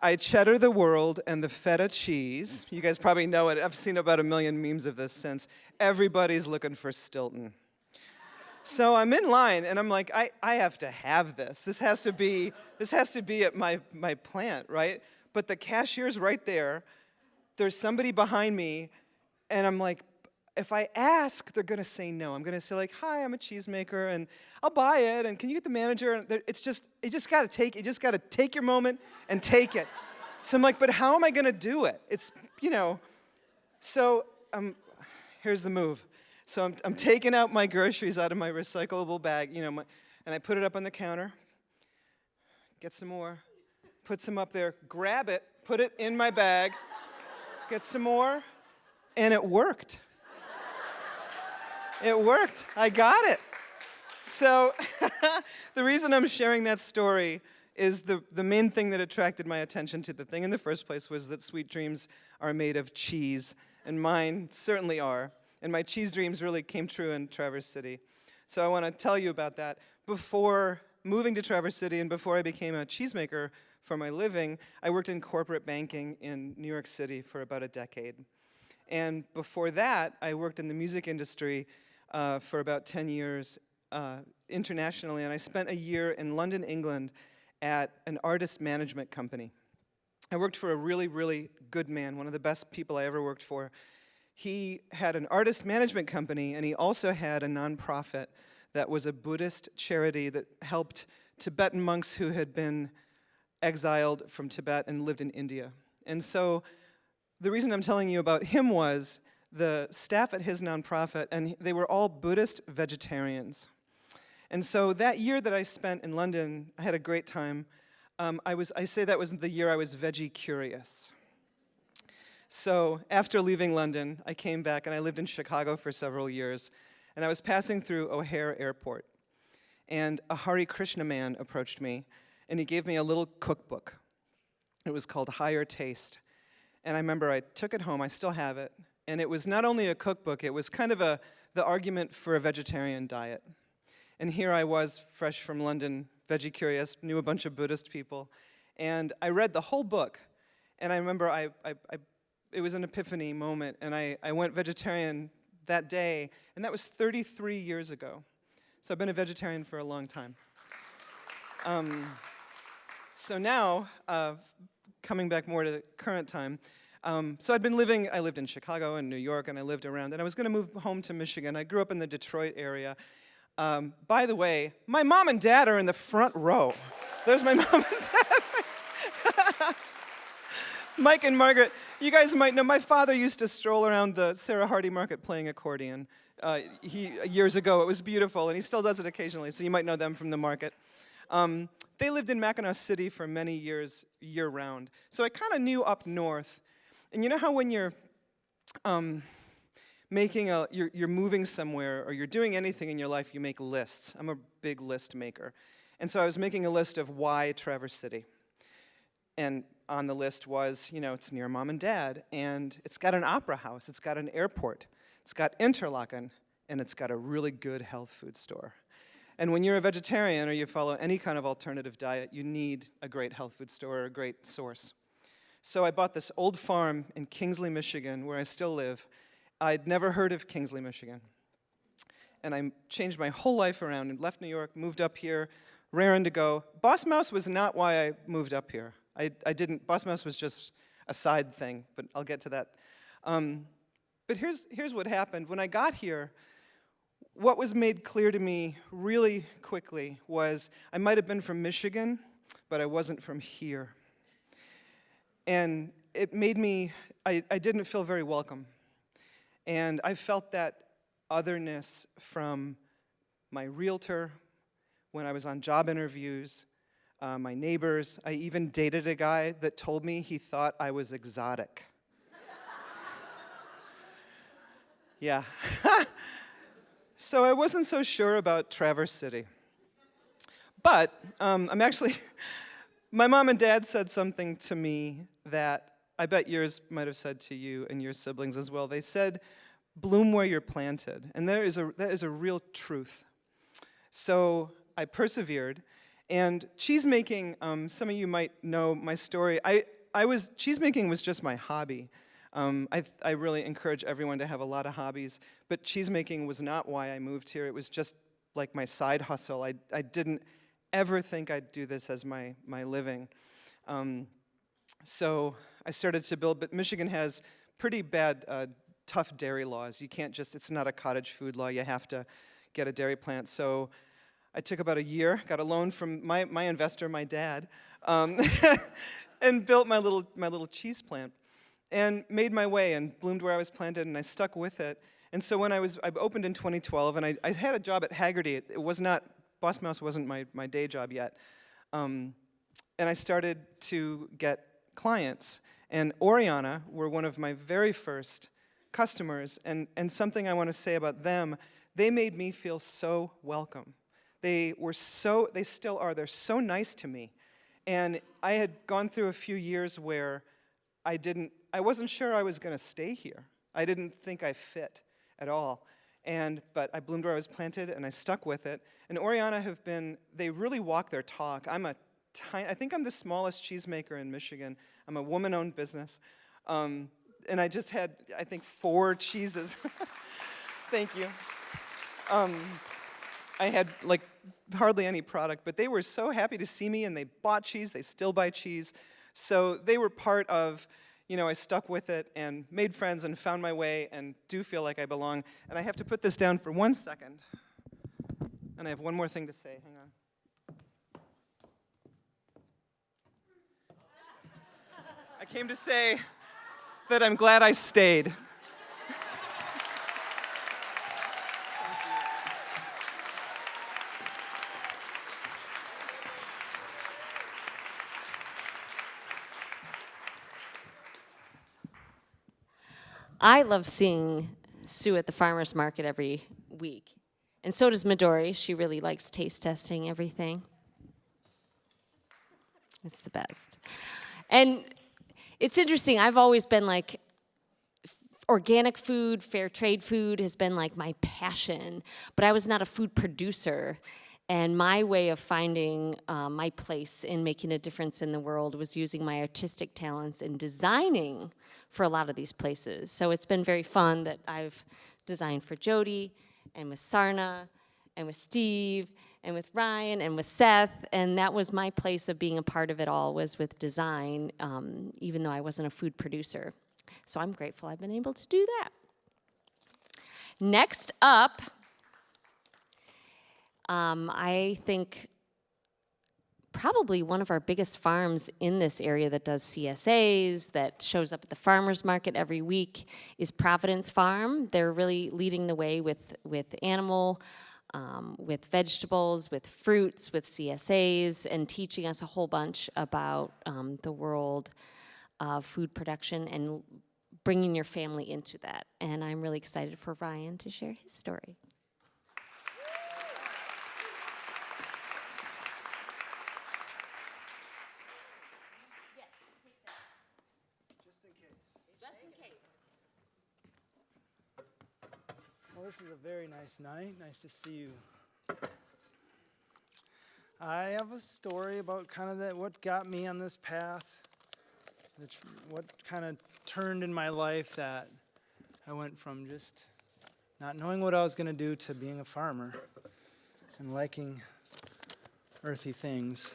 I cheddar the world and the feta cheese." You guys probably know it. I've seen about 1 million memes of this since. Everybody's looking for Stilton. So I'm in line, and I'm like, I have to have this. This has to be at my plant, right? But the cashier's right there. There's somebody behind me, and I'm like, if I ask, they're gonna say no. I'm gonna say like, "Hi, I'm a cheesemaker, and I'll buy it. And can you get the manager?" And you just gotta take your moment and take it. So I'm like, but how am I gonna do it? It's, you know. So here's the move. So I'm taking out my groceries out of my recyclable bag, you know, and I put it up on the counter. Get some more, put some up there, grab it, put it in my bag, get some more, and it worked. It worked. I got it. So the reason I'm sharing that story is the main thing that attracted my attention to the thing in the first place was that sweet dreams are made of cheese, and mine certainly are. And my cheese dreams really came true in Traverse City. So I want to tell you about that. Before moving to Traverse City and before I became a cheesemaker for my living, I worked in corporate banking in New York City for about a decade. And before that, I worked in the music industry for about 10 years internationally, and I spent a year in London, England at an artist management company. I worked for a really, really good man, one of the best people I ever worked for. He had an artist management company, and he also had a nonprofit that was a Buddhist charity that helped Tibetan monks who had been exiled from Tibet and lived in India. And so the reason I'm telling you about him was the staff at his nonprofit, and they were all Buddhist vegetarians. And so that year that I spent in London, I had a great time. I say that was the year I was veggie curious. So after leaving London, I came back, and I lived in Chicago for several years, and I was passing through O'Hare Airport, and a Hare Krishna man approached me, and he gave me a little cookbook. It was called Higher Taste. And I remember I took it home, I still have it, and it was not only a cookbook, it was kind of the argument for a vegetarian diet. And here I was, fresh from London, veggie curious, knew a bunch of Buddhist people, and I read the whole book, and I remember it was an epiphany moment, and I went vegetarian that day, and that was 33 years ago. So I've been a vegetarian for a long time. So now, coming back more to the current time, so I lived in Chicago and New York, and I lived around, and I was going to move home to Michigan. I grew up in the Detroit area. By the way, my mom and dad are in the front row. There's my mom and dad. Mike and Margaret, you guys might know, my father used to stroll around the Sarah Hardy Market playing accordion. Years ago, it was beautiful, and he still does it occasionally, so you might know them from the market. They lived in Mackinac City for many years, year-round. So I kind of knew up north. And you know how when you're you're moving somewhere or you're doing anything in your life, you make lists. I'm a big list maker. And so I was making a list of why Traverse City. And on the list was, it's near mom and dad, and it's got an opera house, it's got an airport, it's got Interlaken, and it's got a really good health food store. And when you're a vegetarian or you follow any kind of alternative diet, you need a great health food store or a great source. So I bought this old farm in Kingsley, Michigan, where I still live. I'd never heard of Kingsley, Michigan. And I changed my whole life around and left New York, moved up here, raring to go. Boss Mouse was not why I moved up here. Boss Mouse was just a side thing, but I'll get to that. But here's what happened. When I got here, what was made clear to me really quickly was I might have been from Michigan, but I wasn't from here. And it made me, I didn't feel very welcome. And I felt that otherness from my realtor, when I was on job interviews, my neighbors. I even dated a guy that told me he thought I was exotic. Yeah. So I wasn't so sure about Traverse City. But my mom and dad said something to me that I bet yours might have said to you and your siblings as well. They said, bloom where you're planted. And that is a real truth. So I persevered. And cheesemaking, some of you might know my story. Cheesemaking was just my hobby. I really encourage everyone to have a lot of hobbies, but cheesemaking was not why I moved here. It was just like my side hustle. I didn't ever think I'd do this as my living. So I started to build, but Michigan has pretty bad, tough dairy laws. You can't it's not a cottage food law. You have to get a dairy plant. So I took about a year, got a loan from my investor, my dad, and built my little cheese plant. And made my way and bloomed where I was planted, and I stuck with it. And so when I opened in 2012, and I had a job at Haggerty. It was not, Boss Mouse wasn't my day job yet. And I started to get clients. And Oryana were one of my very first customers. And something I want to say about them, they made me feel so welcome. They still are, they're so nice to me. And I had gone through a few years where I wasn't sure I was going to stay here. I didn't think I fit at all. But I bloomed where I was planted, and I stuck with it. And Oryana they really walk their talk. I think I'm the smallest cheesemaker in Michigan. I'm a woman-owned business. And I just had, I think, 4 cheeses. Thank you. I had, hardly any product, but they were so happy to see me, and they bought cheese. They still buy cheese. So they were part of, I stuck with it and made friends and found my way and do feel like I belong. And I have to put this down for 1 second. And I have one more thing to say. Hang on. I came to say that I'm glad I stayed. I love seeing Sue at the farmer's market every week. And so does Midori. She really likes taste testing everything. It's the best. And it's interesting, I've always been like, organic food, fair trade food has been like my passion, but I was not a food producer. And my way of finding my place in making a difference in the world was using my artistic talents in designing for a lot of these places. So it's been very fun that I've designed for Jody and with Sarna and with Steve and with Ryan and with Seth, and that was my place of being a part of it all, was with design, even though I wasn't a food producer. So I'm grateful I've been able to do that. Next up, I think probably one of our biggest farms in this area that does CSAs, that shows up at the farmer's market every week, is Providence Farm. They're really leading the way with animal, with vegetables, with fruits, with CSAs, and teaching us a whole bunch about the world of food production and bringing your family into that. And I'm really excited for Ryan to share his story. Well, this is a very nice night. Nice to see you. I have a story about kind of what got me on this path, what kind of turned in my life that I went from just not knowing what I was going to do to being a farmer and liking earthy things.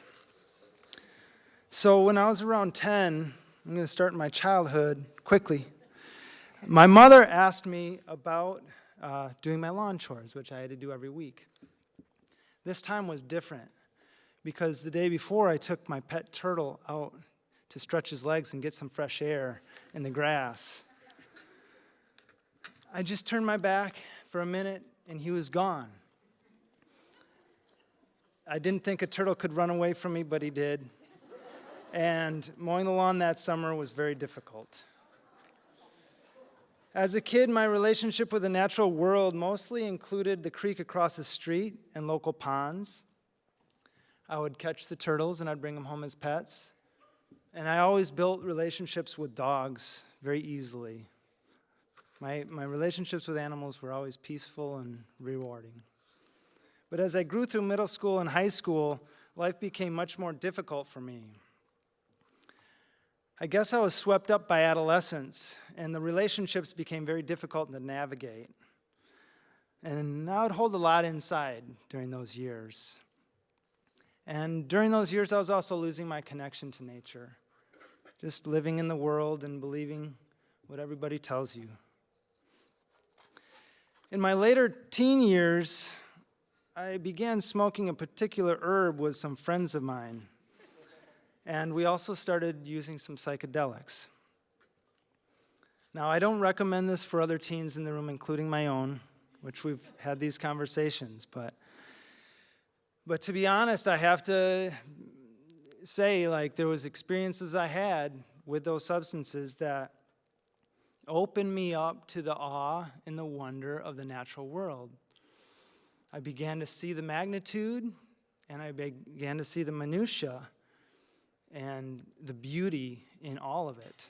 So when I was around 10, I'm going to start my childhood quickly. My mother asked me about doing my lawn chores, which I had to do every week. This time was different because the day before I took my pet turtle out to stretch his legs and get some fresh air in the grass. I just turned my back for a minute and he was gone. I didn't think a turtle could run away from me, but he did. And mowing the lawn that summer was very difficult. As a kid, my relationship with the natural world mostly included the creek across the street and local ponds. I would catch the turtles and I'd bring them home as pets. And I always built relationships with dogs very easily. My relationships with animals were always peaceful and rewarding. But as I grew through middle school and high school, life became much more difficult for me. I guess I was swept up by adolescence, and the relationships became very difficult to navigate. And I would hold a lot inside during those years. And during those years, I was also losing my connection to nature, just living in the world and believing what everybody tells you. In my later teen years, I began smoking a particular herb with some friends of mine. And we also started using some psychedelics. Now, I don't recommend this for other teens in the room, including my own, which we've had these conversations. But to be honest, I have to say, there was experiences I had with those substances that opened me up to the awe and the wonder of the natural world. I began to see the magnitude, and I began to see the minutia and the beauty in all of it.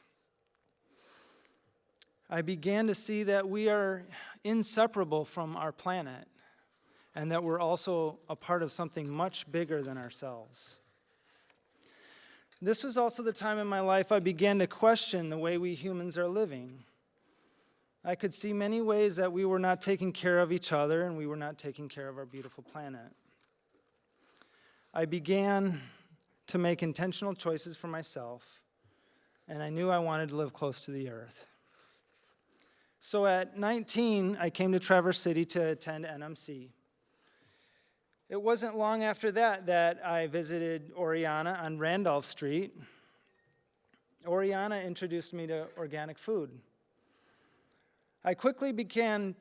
I began to see that we are inseparable from our planet and that we're also a part of something much bigger than ourselves. This was also the time in my life I began to question the way we humans are living. I could see many ways that we were not taking care of each other and we were not taking care of our beautiful planet. I began to make intentional choices for myself, and I knew I wanted to live close to the earth. So at 19, I came to Traverse City to attend NMC. It wasn't long after that I visited Oryana on Randolph Street. Oryana introduced me to organic food. I quickly became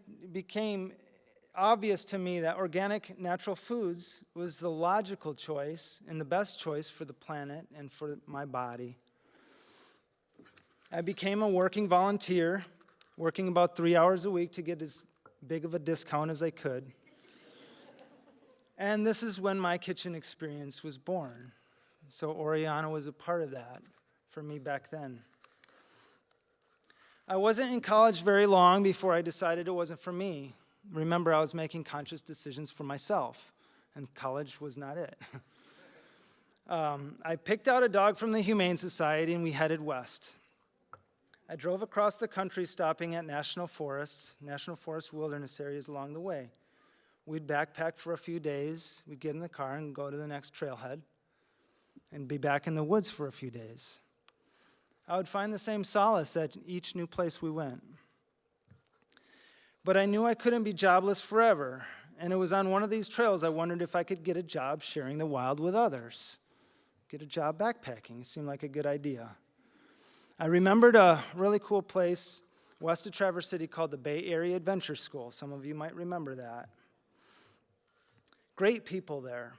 obvious to me that organic natural foods was the logical choice and the best choice for the planet and for my body. I became a working volunteer, working about 3 hours a week to get as big of a discount as I could. And this is when my kitchen experience was born. So Oryana was a part of that for me back then. I wasn't in college very long before I decided it wasn't for me. Remember, I was making conscious decisions for myself, and college was not it. I picked out a dog from the Humane Society, and we headed west. I drove across the country, stopping at national forest wilderness areas along the way. We'd backpack for a few days, we'd get in the car and go to the next trailhead, and be back in the woods for a few days. I would find the same solace at each new place we went. But I knew I couldn't be jobless forever, and it was on one of these trails I wondered if I could get a job sharing the wild with others. Get a job backpacking. It seemed like a good idea. I remembered a really cool place west of Traverse City called the Bay Area Adventure School. Some of you might remember that. Great people there.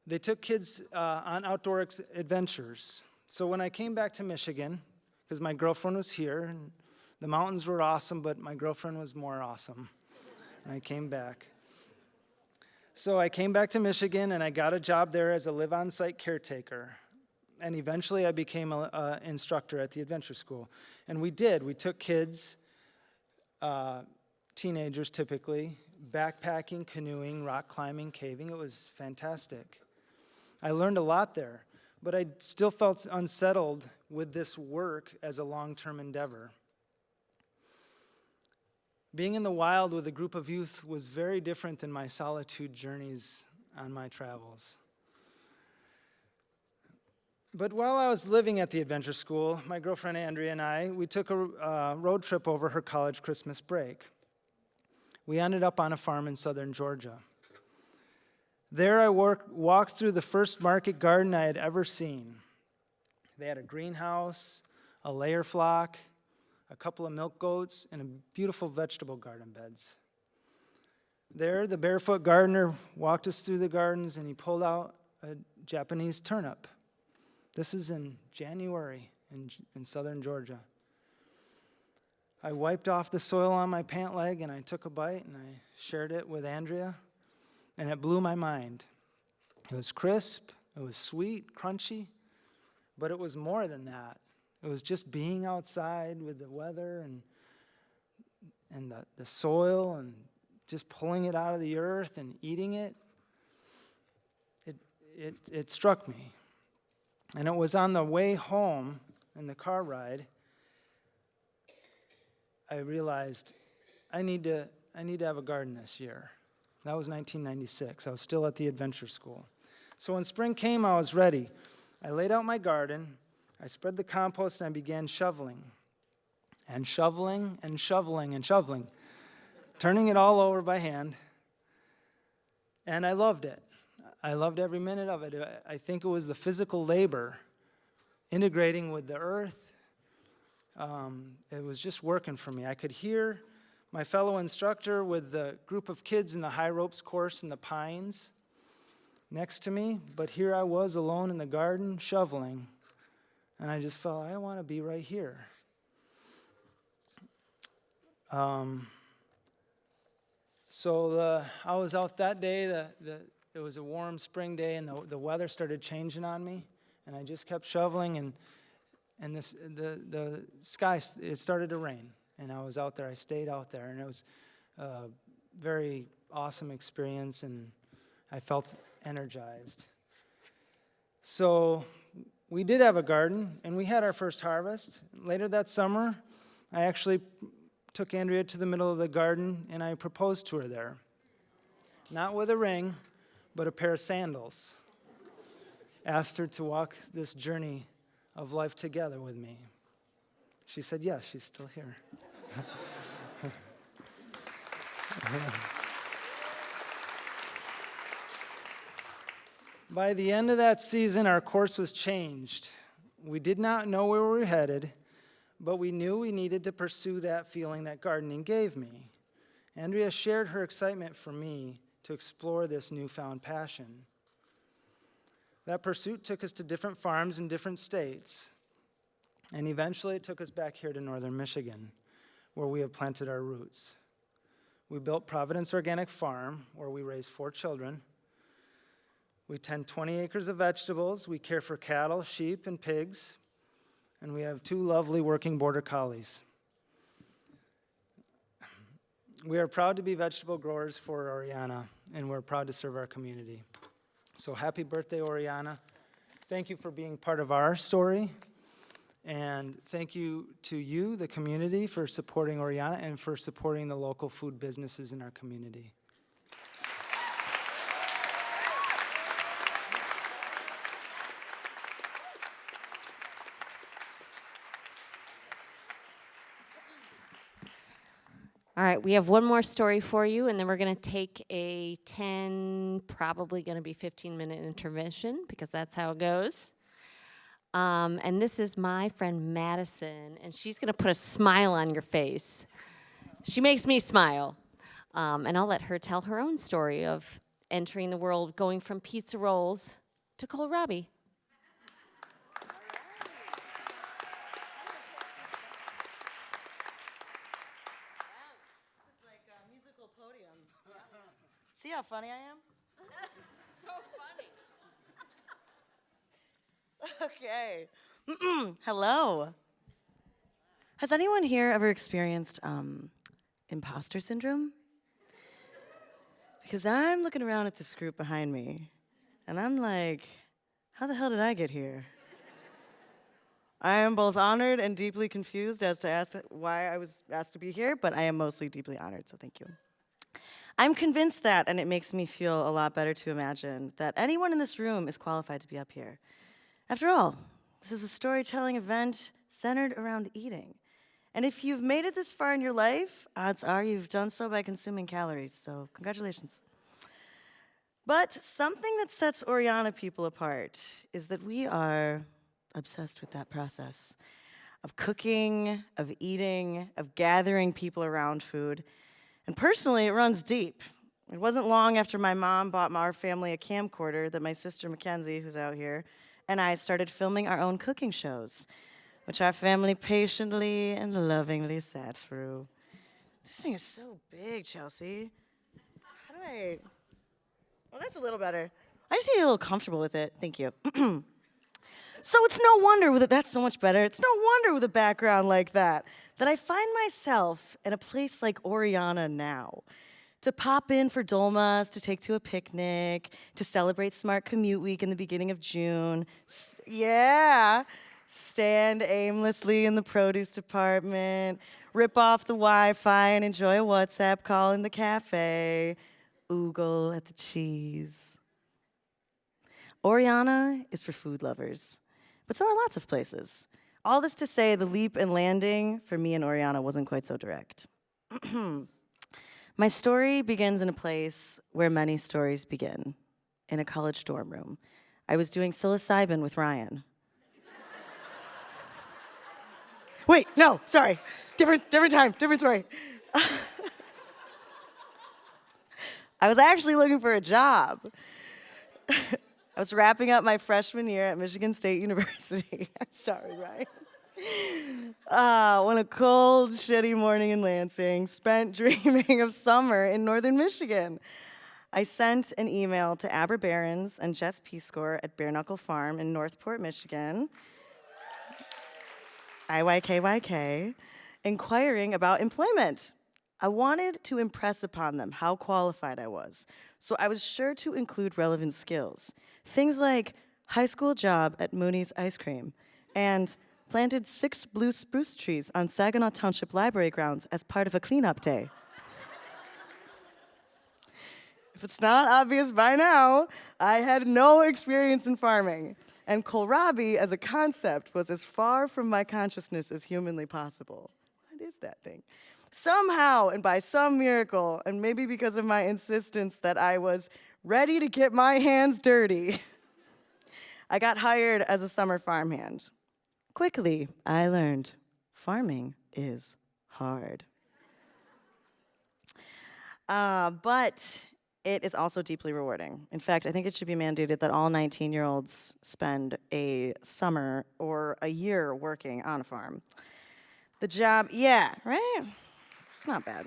They took kids on outdoor adventures. So when I came back to Michigan, because my girlfriend was here, and the mountains were awesome, but my girlfriend was more awesome, and I came back. So I came back to Michigan, and I got a job there as a live-on-site caretaker. And eventually I became an instructor at the adventure school. And we did. We took kids, teenagers typically, backpacking, canoeing, rock climbing, caving. It was fantastic. I learned a lot there, but I still felt unsettled with this work as a long-term endeavor. Being in the wild with a group of youth was very different than my solitude journeys on my travels. But while I was living at the adventure school, my girlfriend Andrea and I, we took a road trip over her college Christmas break. We ended up on a farm in southern Georgia. There I walked through the first market garden I had ever seen. They had a greenhouse, a layer flock, a couple of milk goats, and beautiful vegetable garden beds. There, the barefoot gardener walked us through the gardens, and he pulled out a Japanese turnip. This is in January in southern Georgia. I wiped off the soil on my pant leg, and I took a bite, and I shared it with Andrea, and it blew my mind. It was crisp, it was sweet, crunchy, but it was more than that. It was just being outside with the weather and the soil and just pulling it out of the earth and eating it. It struck me. And it was on the way home in the car ride, I realized I need to have a garden this year. That was 1996. I was still at the adventure school. So when spring came, I was ready. I laid out my garden, I spread the compost, and I began shoveling. And shoveling and shoveling and shoveling, turning it all over by hand. And I loved it. I loved every minute of it. I think it was the physical labor, integrating with the earth. It was just working for me. I could hear my fellow instructor with the group of kids in the high ropes course in the pines next to me, but here I was alone in the garden shoveling, and I just felt, I want to be right here. So I was out that day. It was a warm spring day, and the weather started changing on me, and I just kept shoveling, and the sky, it started to rain, and I was out there. I stayed out there, and it was a very awesome experience, and I felt energized. So we did have a garden, and we had our first harvest. Later that summer, I actually took Andrea to the middle of the garden, and I proposed to her there. Not with a ring, but a pair of sandals. Asked her to walk this journey of life together with me. She said yes, she's still here. By the end of that season, our course was changed. We did not know where we were headed, but we knew we needed to pursue that feeling that gardening gave me. Andrea shared her excitement for me to explore this newfound passion. That pursuit took us to different farms in different states, and eventually it took us back here to northern Michigan, where we have planted our roots. We built Providence Organic Farm, where we raised 4 children. We tend 20 acres of vegetables. We care for cattle, sheep, and pigs. And we have 2 lovely working border collies. We are proud to be vegetable growers for Oryana, and we're proud to serve our community. So happy birthday, Oryana. Thank you for being part of our story. And thank you to you, the community, for supporting Oryana and for supporting the local food businesses in our community. All right, we have one more story for you, and then we're going to take a 10, probably going to be 15-minute intermission, because that's how it goes. And this is my friend Madison, and she's going to put a smile on your face. She makes me smile. And I'll let her tell her own story of entering the world, going from pizza rolls to kohlrabi. See how funny I am? So funny. Okay. Hello. Has anyone here ever experienced imposter syndrome? Because I'm looking around at this group behind me, and I'm like, how the hell did I get here? I am both honored and deeply confused as to why I was asked to be here, but I am mostly deeply honored, so thank you. I'm convinced that, and it makes me feel a lot better to imagine, that anyone in this room is qualified to be up here. After all, this is a storytelling event centered around eating. And if you've made it this far in your life, odds are you've done so by consuming calories, so congratulations. But something that sets Oryana people apart is that we are obsessed with that process of cooking, of eating, of gathering people around food. And personally, it runs deep. It wasn't long after my mom bought our family a camcorder that my sister Mackenzie, who's out here, and I started filming our own cooking shows, which our family patiently and lovingly sat through. This thing is so big, Chelsea. How do I... Well, that's a little better. I just need to get a little comfortable with it. Thank you. So it's no wonder that's so much better. It's no wonder with a background like that I find myself in a place like Oryana now. To pop in for dolmas, to take to a picnic, to celebrate Smart Commute Week in the beginning of June. Stand aimlessly in the produce department, rip off the Wi-Fi and enjoy a WhatsApp call in the cafe, oogle at the cheese. Oryana is for food lovers, but so are lots of places. All this to say, the leap and landing for me and Oryana wasn't quite so direct. My story begins in a place where many stories begin, in a college dorm room. I was doing psilocybin with Ryan. Wait, no, sorry. Different time, different story. I was actually looking for a job. I was wrapping up my freshman year at Michigan State University. I'm sorry, Ryan. On a cold, shitty morning in Lansing, spent dreaming of summer in northern Michigan. I sent an email to Aber Behrens and Jess Peascore at Bare Knuckle Farm in Northport, Michigan, IYKYK, inquiring about employment. I wanted to impress upon them how qualified I was, so I was sure to include relevant skills. Things like high school job at Mooney's Ice Cream and planted 6 blue spruce trees on Saginaw Township Library grounds as part of a cleanup day. If it's not obvious by now, I had no experience in farming, and kohlrabi as a concept was as far from my consciousness as humanly possible. What is that thing? Somehow, and by some miracle, and maybe because of my insistence that I was ready to get my hands dirty, I got hired as a summer farmhand. Quickly, I learned farming is hard. But it is also deeply rewarding. In fact, I think it should be mandated that all 19-year-olds spend a summer or a year working on a farm. The job, yeah, right? It's not bad.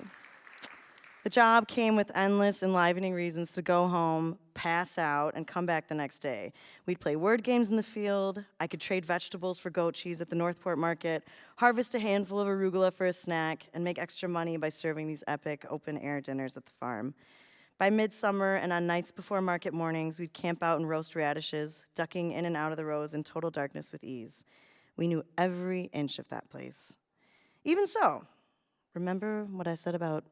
The job came with endless, enlivening reasons to go home, pass out, and come back the next day. We'd play word games in the field. I could trade vegetables for goat cheese at the Northport Market, harvest a handful of arugula for a snack, and make extra money by serving these epic open-air dinners at the farm. By midsummer and on nights before market mornings, we'd camp out and roast radishes, ducking in and out of the rows in total darkness with ease. We knew every inch of that place. Even so, remember what I said about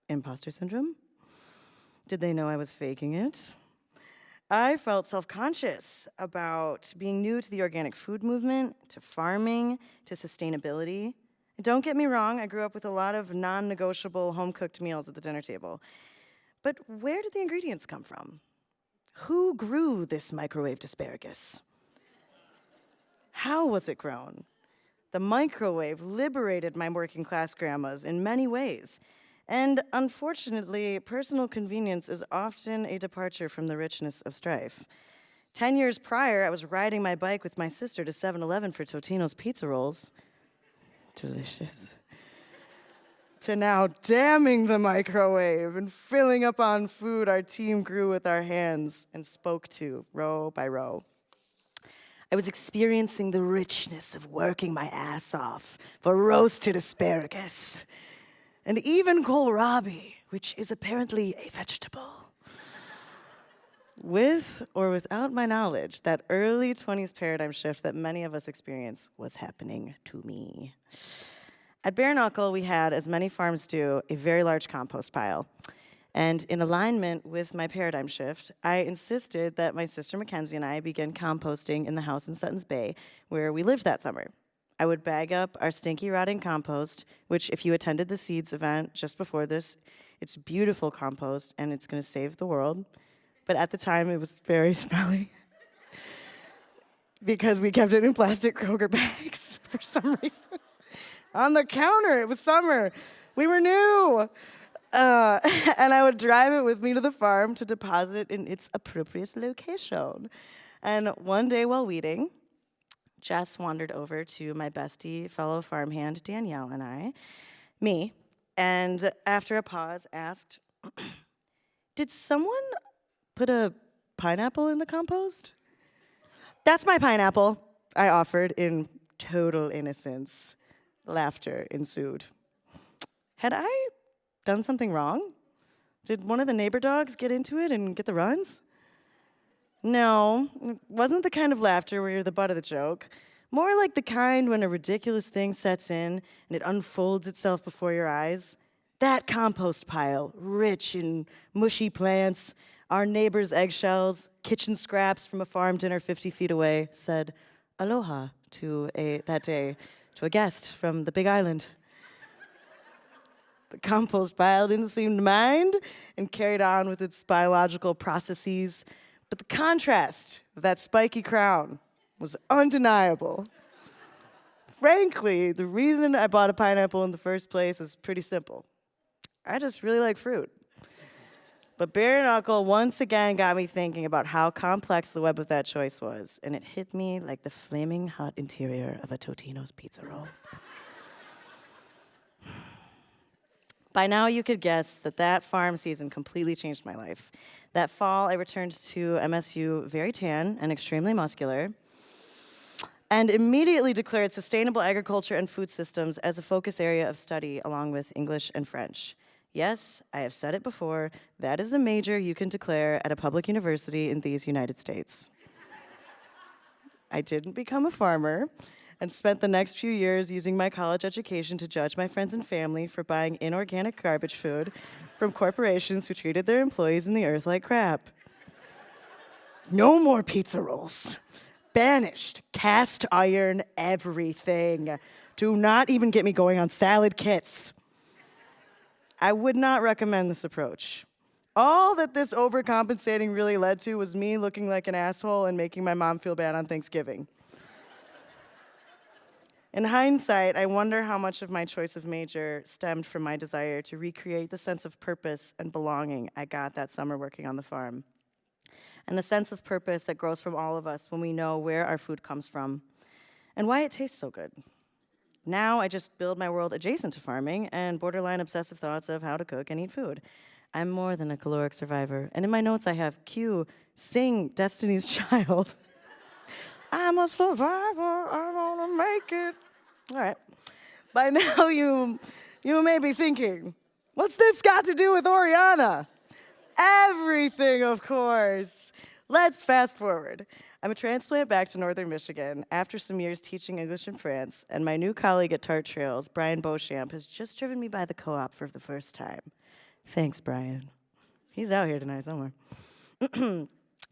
imposter syndrome? Did they know I was faking it? I felt self-conscious about being new to the organic food movement, to farming, to sustainability. Don't get me wrong, I grew up with a lot of non-negotiable home-cooked meals at the dinner table. But where did the ingredients come from? Who grew this microwaved asparagus? How was it grown? The microwave liberated my working class grandmas in many ways. And unfortunately, personal convenience is often a departure from the richness of strife. 10 years prior, I was riding my bike with my sister to 7-Eleven for Totino's pizza rolls. Delicious. To now damming the microwave and filling up on food our team grew with our hands and spoke to row by row. I was experiencing the richness of working my ass off for roasted asparagus. And even kohlrabi, which is apparently a vegetable. With or without my knowledge, that early 20s paradigm shift that many of us experience was happening to me. At Bare Knuckle, we had, as many farms do, a very large compost pile. And in alignment with my paradigm shift, I insisted that my sister Mackenzie and I begin composting in the house in Sutton's Bay, where we lived that summer. I would bag up our stinky, rotting compost, which if you attended the Seeds event just before this, it's beautiful compost and it's gonna save the world. But at the time, it was very smelly because we kept it in plastic Kroger bags for some reason. On the counter, it was summer. We were new. And I would drive it with me to the farm to deposit in its appropriate location. And one day while weeding, Jess wandered over to my bestie, fellow farmhand Danielle and me, and after a pause asked, "Did someone put a pineapple in the compost?" "That's my pineapple," I offered in total innocence. Laughter ensued. Had I done something wrong? Did one of the neighbor dogs get into it and get the runs? No, it wasn't the kind of laughter where you're the butt of the joke. More like the kind when a ridiculous thing sets in and it unfolds itself before your eyes. That compost pile, rich in mushy plants, our neighbor's eggshells, kitchen scraps from a farm dinner 50 feet away, said aloha that day to a guest from the Big Island. The compost pile didn't seem to mind and carried on with its biological processes, but the contrast of that spiky crown was undeniable. Frankly, the reason I bought a pineapple in the first place is pretty simple. I just really like fruit. But Bare Knuckle once again got me thinking about how complex the web of that choice was, and it hit me like the flaming hot interior of a Totino's pizza roll. By now, you could guess that farm season completely changed my life. That fall, I returned to MSU very tan and extremely muscular, and immediately declared sustainable agriculture and food systems as a focus area of study, along with English and French. Yes, I have said it before, that is a major you can declare at a public university in these United States. I didn't become a farmer, and spent the next few years using my college education to judge my friends and family for buying inorganic garbage food from corporations who treated their employees in the earth like crap. No more pizza rolls. Banished. Cast iron everything. Do not even get me going on salad kits. I would not recommend this approach. All that this overcompensating really led to was me looking like an asshole and making my mom feel bad on Thanksgiving. In hindsight, I wonder how much of my choice of major stemmed from my desire to recreate the sense of purpose and belonging I got that summer working on the farm, and the sense of purpose that grows from all of us when we know where our food comes from and why it tastes so good. Now I just build my world adjacent to farming and borderline obsessive thoughts of how to cook and eat food. I'm more than a caloric survivor. And in my notes I have Q, sing Destiny's Child. I'm a survivor, I wanna make it. All right. By now you may be thinking, what's this got to do with Oryana? Everything, of course. Let's fast forward. I'm a transplant back to northern Michigan after some years teaching English in France, and my new colleague at Tart Trails, Brian Beauchamp, has just driven me by the co-op for the first time. Thanks, Brian. He's out here tonight somewhere.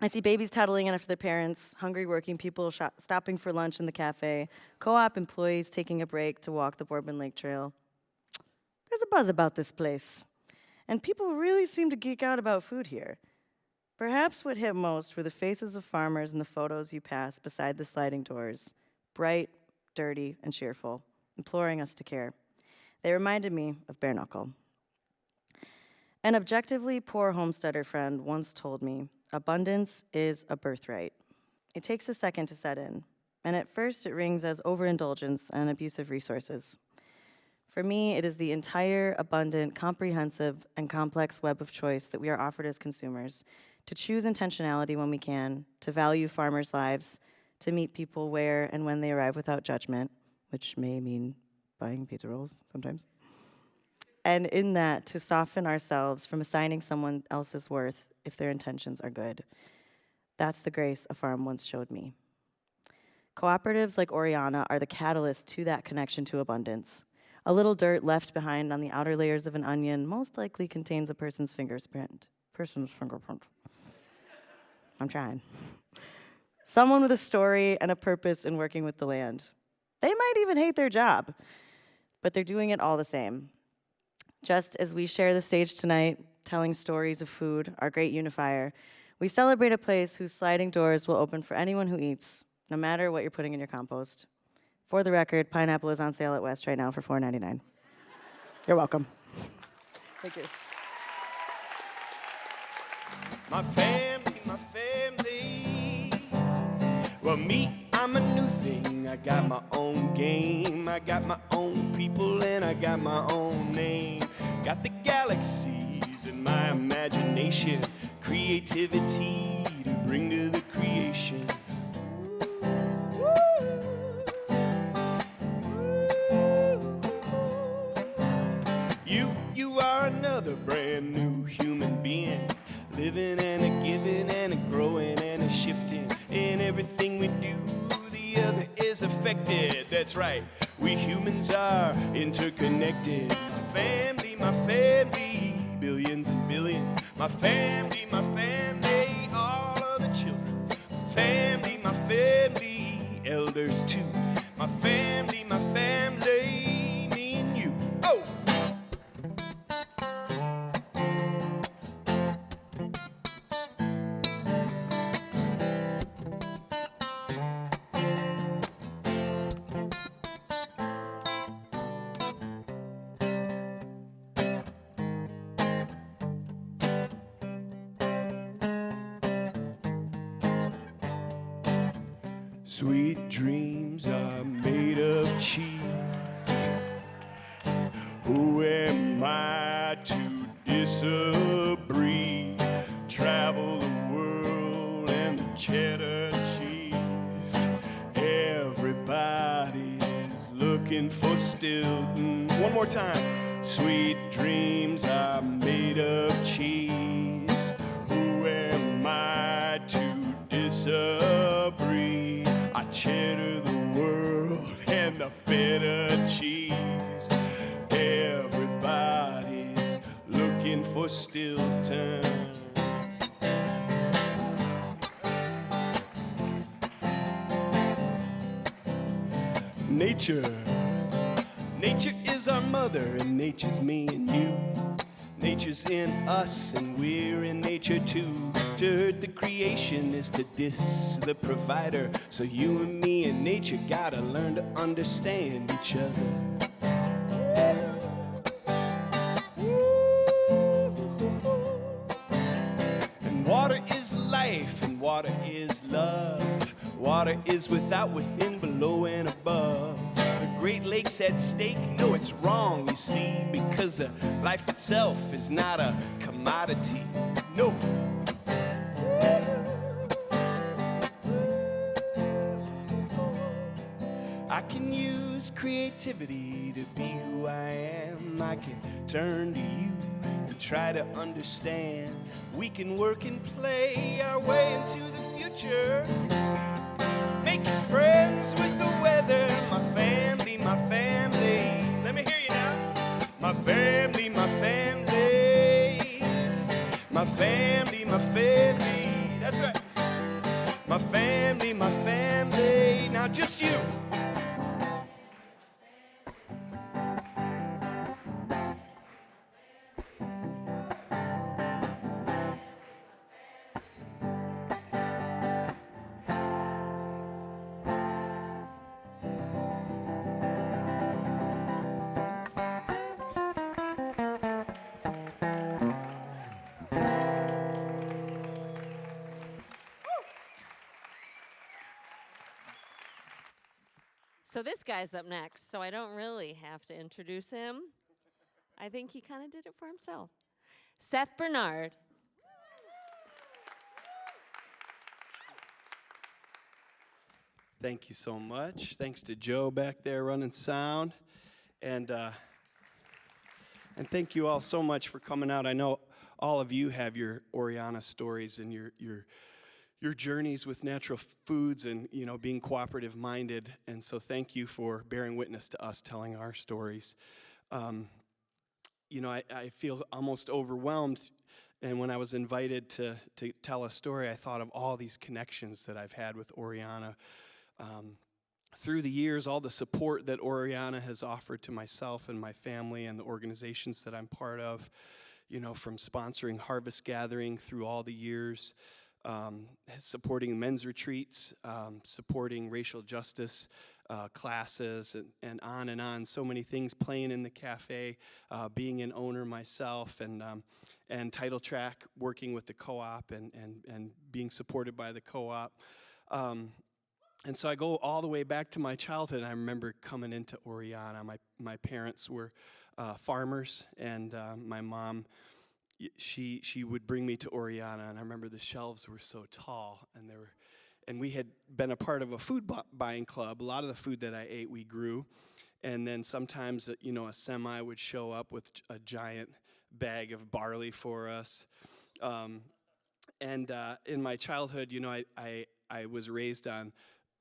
I see babies toddling in after their parents, hungry working people stopping for lunch in the cafe, co-op employees taking a break to walk the Bourbon Lake Trail. There's a buzz about this place, and people really seem to geek out about food here. Perhaps what hit most were the faces of farmers in the photos you passed beside the sliding doors, bright, dirty, and cheerful, imploring us to care. They reminded me of Bare Knuckle. An objectively poor homesteader friend once told me, abundance is a birthright. It takes a second to set in, and at first it rings as overindulgence and abuse of resources. For me, it is the entire, abundant, comprehensive, and complex web of choice that we are offered as consumers, to choose intentionality when we can, to value farmers' lives, to meet people where and when they arrive without judgment, which may mean buying pizza rolls sometimes. And in that, to soften ourselves from assigning someone else's worth if their intentions are good. That's the grace a farm once showed me. Cooperatives like Oryana are the catalyst to that connection to abundance. A little dirt left behind on the outer layers of an onion most likely contains a person's fingerprint. I'm trying. Someone with a story and a purpose in working with the land. They might even hate their job, but they're doing it all the same. Just as we share the stage tonight, telling stories of food, our great unifier, we celebrate a place whose sliding doors will open for anyone who eats, no matter what you're putting in your compost. For the record, pineapple is on sale at West right now for $4.99. You're welcome. Thank you. My family. Well, me, I'm a new thing. I got my own game. I got my own people and I got my own name. Got the galaxies in my imagination. Creativity to bring to the creation. You are another brand new human being. Living and a giving and a growing and a shifting. In everything we do, the other is affected. That's right, we humans are interconnected. My family, billions and billions. My family, all of the children. My family, elders too. My family, me and you. Oh! Sweet dreams are made of cheese. Who am I to disagree? Travel the world and the cheddar cheese. Everybody's looking for Stilton. One more time. Sweet dreams are made of cheese. Who am I to disagree? I cheddar the world and the feta cheese. Everybody's looking for Stilton. Nature is our mother, and nature's me and you. Nature's in us, and we're in nature too. To hurt the creation is to diss the provider. So you and me and nature gotta learn to understand each other. And water is life, and water is love. Water is without, within, below, and above. The Great Lakes at stake? No, it's wrong, you see, because life itself is not a commodity. No. I can use creativity to be who I am. I can turn to you and try to understand. We can work and play our way into the future, making friends with the weather. My family, my family. Let me hear you now. My family, my family. My family, my family. That's right. My family, my family. Now just you. So this guy's up next, so I don't really have to introduce him. I think he kind of did it for himself. Seth Bernard. Thank you so much. Thanks to Joe back there running sound. And thank you all so much for coming out. I know all of you have your Oryana stories and your journeys with natural foods and, you know, being cooperative minded. And so thank you for bearing witness to us telling our stories. You know, I feel almost overwhelmed. And when I was invited to tell a story, I thought of all these connections that I've had with Oryana. Through the years, all the support that Oryana has offered to myself and my family and the organizations that I'm part of, you know, from sponsoring Harvest Gathering through all the years, supporting men's retreats, supporting racial justice classes, and on. So many things, playing in the cafe, being an owner myself, and Title Track, working with the co-op and being supported by the co-op. And so I go all the way back to my childhood, and I remember coming into Oryana. My parents were farmers, and my mom, she would bring me to Oryana, and I remember the shelves were so tall, and we had been a part of a food buying club. A lot of the food that I ate, we grew, and then sometimes, you know, a semi would show up with a giant bag of barley for us. And in my childhood, you know, I was raised on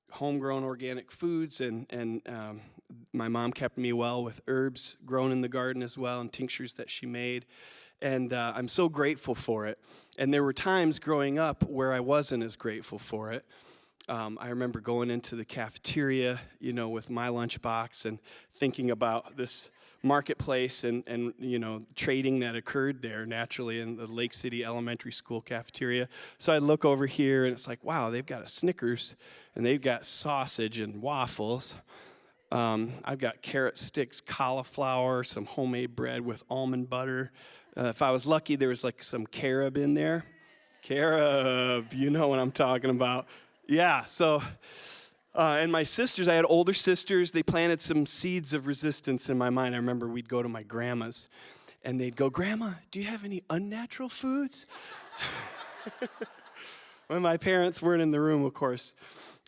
homegrown organic foods, and my mom kept me well with herbs grown in the garden as well, and tinctures that she made. And I'm so grateful for it. And there were times growing up where I wasn't as grateful for it. I remember going into the cafeteria, you know, with my lunchbox and thinking about this marketplace and you know, trading that occurred there naturally in the Lake City Elementary School cafeteria. So I look over here, and it's like, wow, they've got a Snickers, and they've got sausage and waffles. I've got carrot sticks, cauliflower, some homemade bread with almond butter. If I was lucky, there was like some carob in there. Carob, you know what I'm talking about. Yeah, so, and my sisters, I had older sisters, they planted some seeds of resistance in my mind. I remember we'd go to my grandma's, and they'd go, "Grandma, do you have any unnatural foods?" When my parents weren't in the room, of course.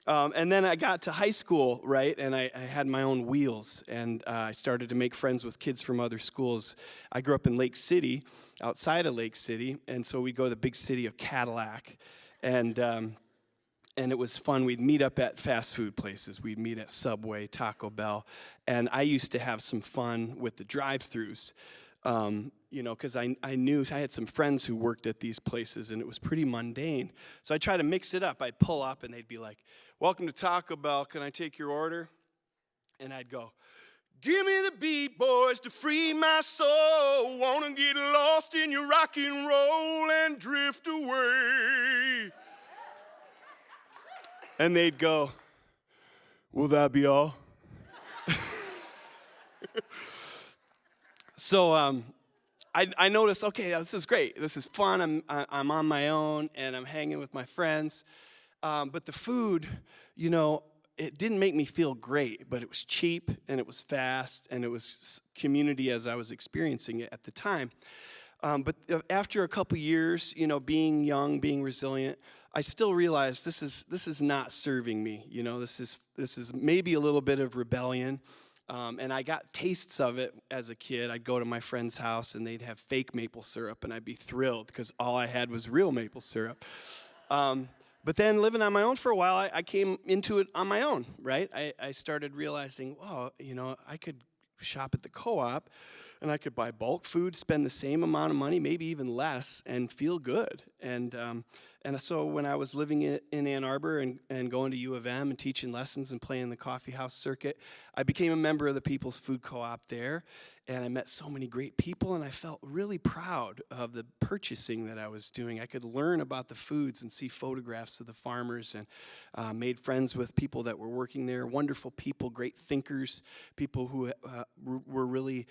And then I got to high school, right, and I had my own wheels, and I started to make friends with kids from other schools. I grew up in Lake City, outside of Lake City, and so we'd go to the big city of Cadillac, and it was fun. We'd meet up at fast food places. We'd meet at Subway, Taco Bell, and I used to have some fun with the drive-thrus. You know, because I knew I had some friends who worked at these places, and it was pretty mundane. So I tried to mix it up. I'd pull up, and they'd be like, "Welcome to Taco Bell. Can I take your order?" And I'd go, "Give me the beat, boys, to free my soul. Wanna get lost in your rock and roll and drift away." And they'd go, "Will that be all?" So I noticed, okay, this is great. This is fun. I'm on my own, and I'm hanging with my friends. But the food, you know, it didn't make me feel great, but it was cheap and it was fast and it was community as I was experiencing it at the time. But after a couple years, being young, being resilient, I still realized this is not serving me. This is maybe a little bit of rebellion. And I got tastes of it as a kid. I'd go to my friend's house and they'd have fake maple syrup, and I'd be thrilled because all I had was real maple syrup. But then living on my own for a while, I came into it on my own, right? I started realizing, wow, I could shop at the co-op and I could buy bulk food, spend the same amount of money, maybe even less, and feel good. And so when I was living in Ann Arbor and going to U of M and teaching lessons and playing the coffee house circuit, I became a member of the People's Food Co-op there, and I met so many great people, and I felt really proud of the purchasing that I was doing. I could learn about the foods and see photographs of the farmers, and made friends with people that were working there, wonderful people, great thinkers, people who were really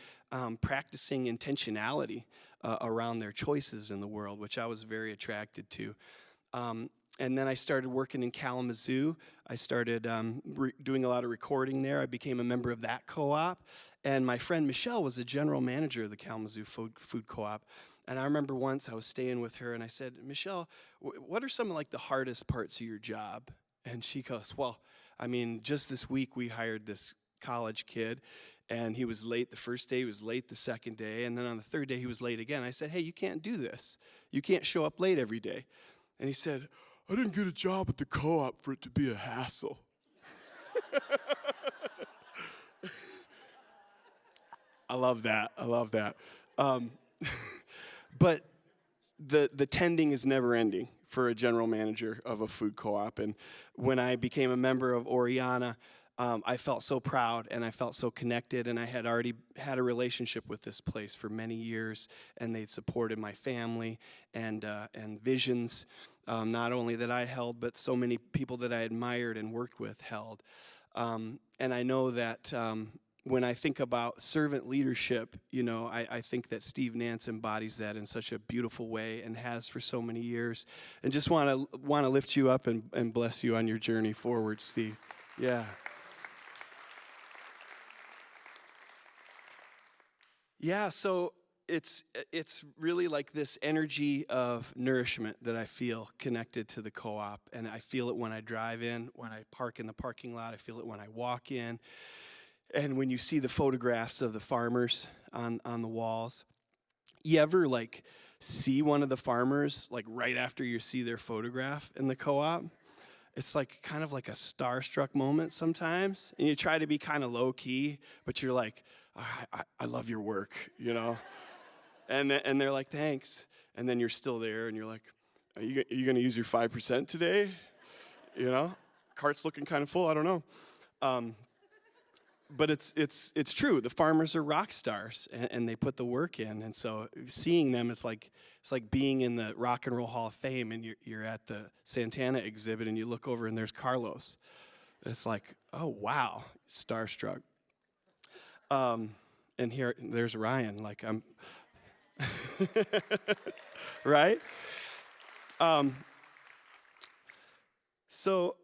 practicing intentionality around their choices in the world, which I was very attracted to. And then I started working in Kalamazoo. I started doing a lot of recording there. I became a member of that co-op. And my friend Michelle was the general manager of the Kalamazoo Food Co-op. And I remember once I was staying with her, and I said, Michelle, what are some of the hardest parts of your job? And she goes, well, just this week we hired this college kid, and he was late the first day, he was late the second day, and then on the third day he was late again. I said, hey, you can't do this. You can't show up late every day. And he said, I didn't get a job at the co-op for it to be a hassle. I love that. But the tending is never ending for a general manager of a food co-op. And when I became a member of Oryana, I felt so proud and I felt so connected, and I had already had a relationship with this place for many years, and they'd supported my family and visions, not only that I held, but so many people that I admired and worked with held. And I know that when I think about servant leadership, I think that Steve Nance embodies that in such a beautiful way and has for so many years. And just want to lift you up and bless you on your journey forward, Steve. Yeah. Yeah, so it's really like this energy of nourishment that I feel connected to the co-op, and I feel it when I drive in, when I park in the parking lot, I feel it when I walk in, and when you see the photographs of the farmers on the walls. You ever see one of the farmers right after you see their photograph in the co-op? It's kind of like a starstruck moment sometimes, and you try to be kind of low key, but you're like, I love your work, and they're like, thanks, and then you're still there, and you're like, are you going to use your 5% today? Cart's looking kind of full. I don't know, but it's true. The farmers are rock stars, and they put the work in, and so seeing them is it's like being in the Rock and Roll Hall of Fame, and you're at the Santana exhibit, and you look over, and there's Carlos. It's like, oh wow, starstruck. And there's Ryan, I'm, right? So,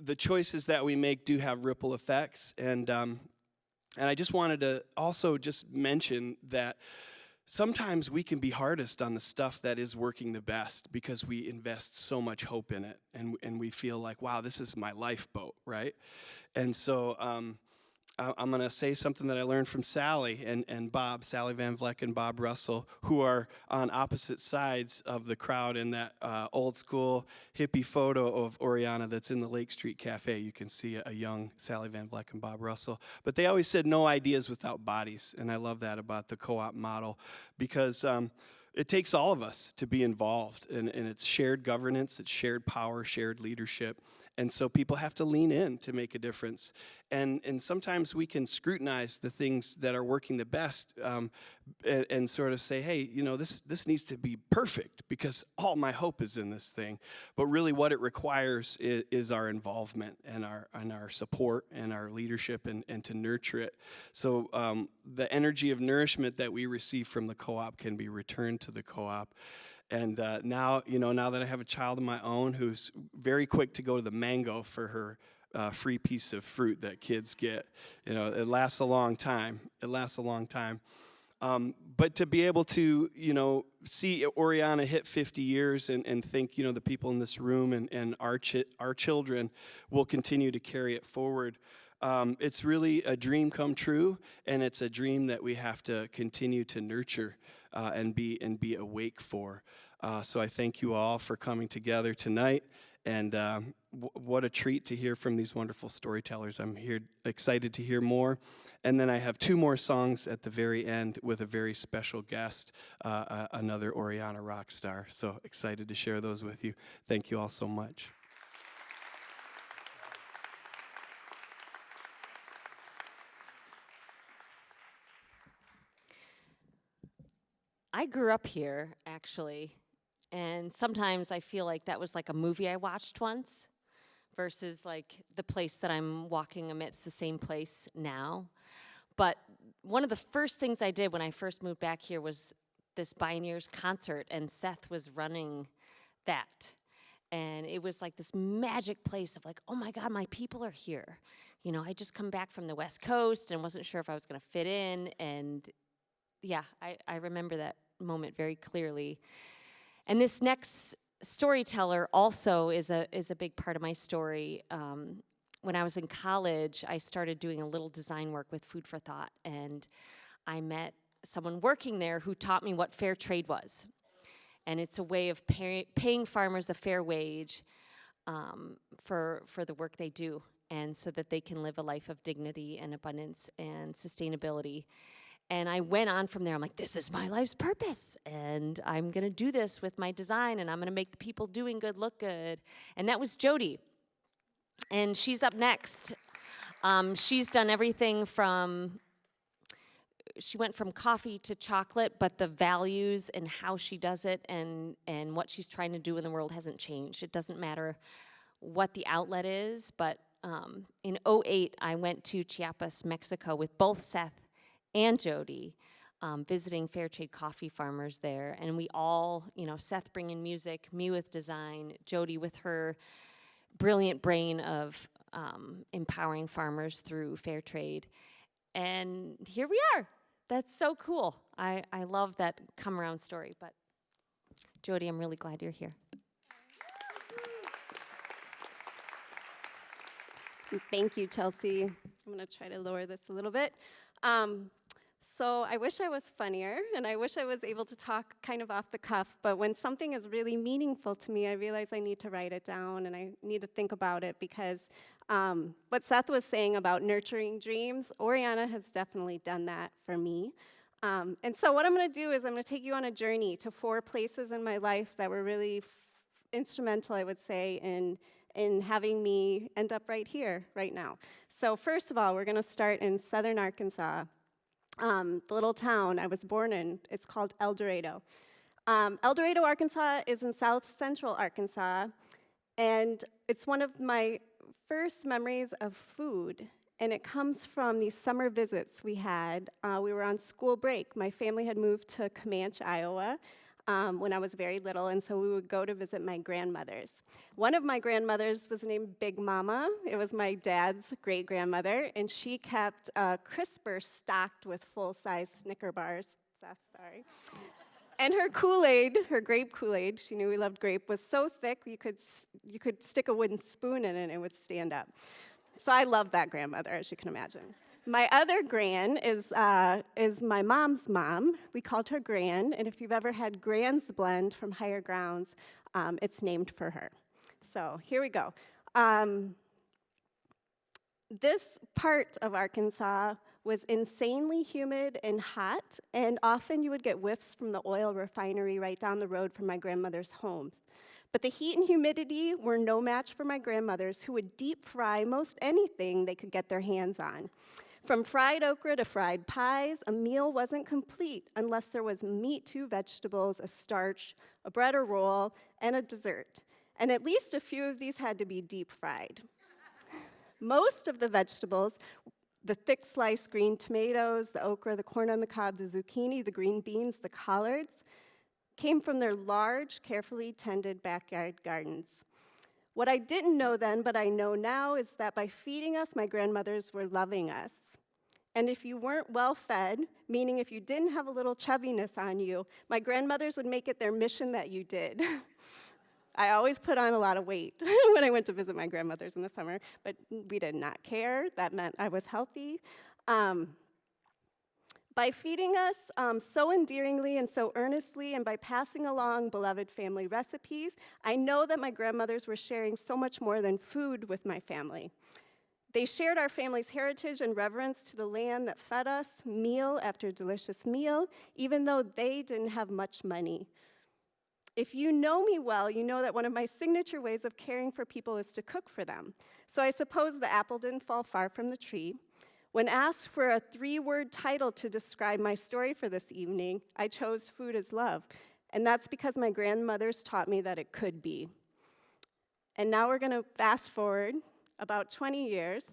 the choices that we make do have ripple effects, and I just wanted to also just mention that sometimes we can be hardest on the stuff that is working the best because we invest so much hope in it, and we feel like, wow, this is my lifeboat, right? And so I'm going to say something that I learned from Sally and Bob, Sally Van Vleck and Bob Russell, who are on opposite sides of the crowd in that old school hippie photo of Oryana that's in the Lake Street Cafe. You can see a young Sally Van Vleck and Bob Russell. But they always said no ideas without bodies, and I love that about the co-op model because it takes all of us to be involved, and it's shared governance, it's shared power, shared leadership. And so people have to lean in to make a difference. And sometimes we can scrutinize the things that are working the best and sort of say, hey, this needs to be perfect because all my hope is in this thing. But really what it requires is our involvement and our support and our leadership and to nurture it. So the energy of nourishment that we receive from the co-op can be returned to the co-op. And now, now that I have a child of my own who's very quick to go to the mango for her free piece of fruit that kids get, it lasts a long time. It lasts a long time. But to be able to, see Oryana hit 50 years and think, the people in this room and our children will continue to carry it forward. It's really a dream come true, and it's a dream that we have to continue to nurture and be awake for. So I thank you all for coming together tonight, and what a treat to hear from these wonderful storytellers. I'm excited to hear more. And then I have 2 more songs at the very end with a very special guest, another Oryana rock star. So excited to share those with you. Thank you all so much. I grew up here, actually, and sometimes I feel like that was like a movie I watched once versus like the place that I'm walking amidst the same place now. But one of the first things I did when I first moved back here was this Bioneers concert, and Seth was running that. And it was like this magic place of like, oh my God, my people are here. I just come back from the West Coast and wasn't sure if I was gonna fit in, and yeah, I remember that moment very clearly. And this next storyteller also is a big part of my story. When I was in college, I started doing a little design work with Food for Thought, and I met someone working there who taught me what fair trade was. And it's a way of paying farmers a fair wage for the work they do, and so that they can live a life of dignity and abundance and sustainability. And I went on from there. I'm like, this is my life's purpose, and I'm going to do this with my design, and I'm going to make the people doing good look good. And that was Jody. And she's up next. She's done everything she went from coffee to chocolate, but the values and how she does it and what she's trying to do in the world hasn't changed. It doesn't matter what the outlet is, but in 2008, I went to Chiapas, Mexico with both Seth and Jody, visiting fair trade coffee farmers there. And we all, Seth bringing music, me with design, Jody with her brilliant brain of empowering farmers through fair trade. And here we are. That's so cool. I love that come around story. But Jody, I'm really glad you're here. Thank you, Chelsea. I'm going to try to lower this a little bit. So I wish I was funnier, and I wish I was able to talk kind of off the cuff, but when something is really meaningful to me, I realize I need to write it down, and I need to think about it, because what Seth was saying about nurturing dreams, Oryana has definitely done that for me. And so what I'm going to do is I'm going to take you on a journey to 4 places in my life that were really instrumental, I would say, in having me end up right here, right now. So first of all, we're going to start in southern Arkansas. The little town I was born in, it's called El Dorado. El Dorado, Arkansas is in south central Arkansas, and it's one of my first memories of food, and it comes from these summer visits we had. We were on school break. My family had moved to Comanche, Iowa, when I was very little, and so we would go to visit my grandmothers. One of my grandmothers was named Big Mama. It was my dad's great-grandmother, and she kept a crisper stocked with full-size Snicker bars. Seth, sorry. And her Kool-Aid, her grape Kool-Aid, she knew we loved grape, was so thick you could stick a wooden spoon in it and it would stand up. So I love that grandmother, as you can imagine. My other gran is my mom's mom. We called her Gran, and if you've ever had Gran's Blend from Higher Grounds, it's named for her. So here we go. This part of Arkansas was insanely humid and hot, and often you would get whiffs from the oil refinery right down the road from my grandmother's homes. But the heat and humidity were no match for my grandmothers, who would deep fry most anything they could get their hands on. From fried okra to fried pies, a meal wasn't complete unless there was meat, 2 vegetables, a starch, a bread or roll, and a dessert. And at least a few of these had to be deep fried. Most of the vegetables, the thick sliced green tomatoes, the okra, the corn on the cob, the zucchini, the green beans, the collards, came from their large, carefully tended backyard gardens. What I didn't know then, but I know now, is that by feeding us, my grandmothers were loving us. And if you weren't well fed, meaning if you didn't have a little chubbiness on you, my grandmothers would make it their mission that you did. I always put on a lot of weight when I went to visit my grandmothers in the summer, but we did not care. That meant I was healthy. By feeding us so endearingly and so earnestly, and by passing along beloved family recipes, I know that my grandmothers were sharing so much more than food with my family. They shared our family's heritage and reverence to the land that fed us meal after delicious meal, even though they didn't have much money. If you know me well, you know that one of my signature ways of caring for people is to cook for them. So I suppose the apple didn't fall far from the tree. When asked for a 3-word title to describe my story for this evening, I chose Food is Love. And that's because my grandmothers taught me that it could be. And now we're going to fast forward about 20 years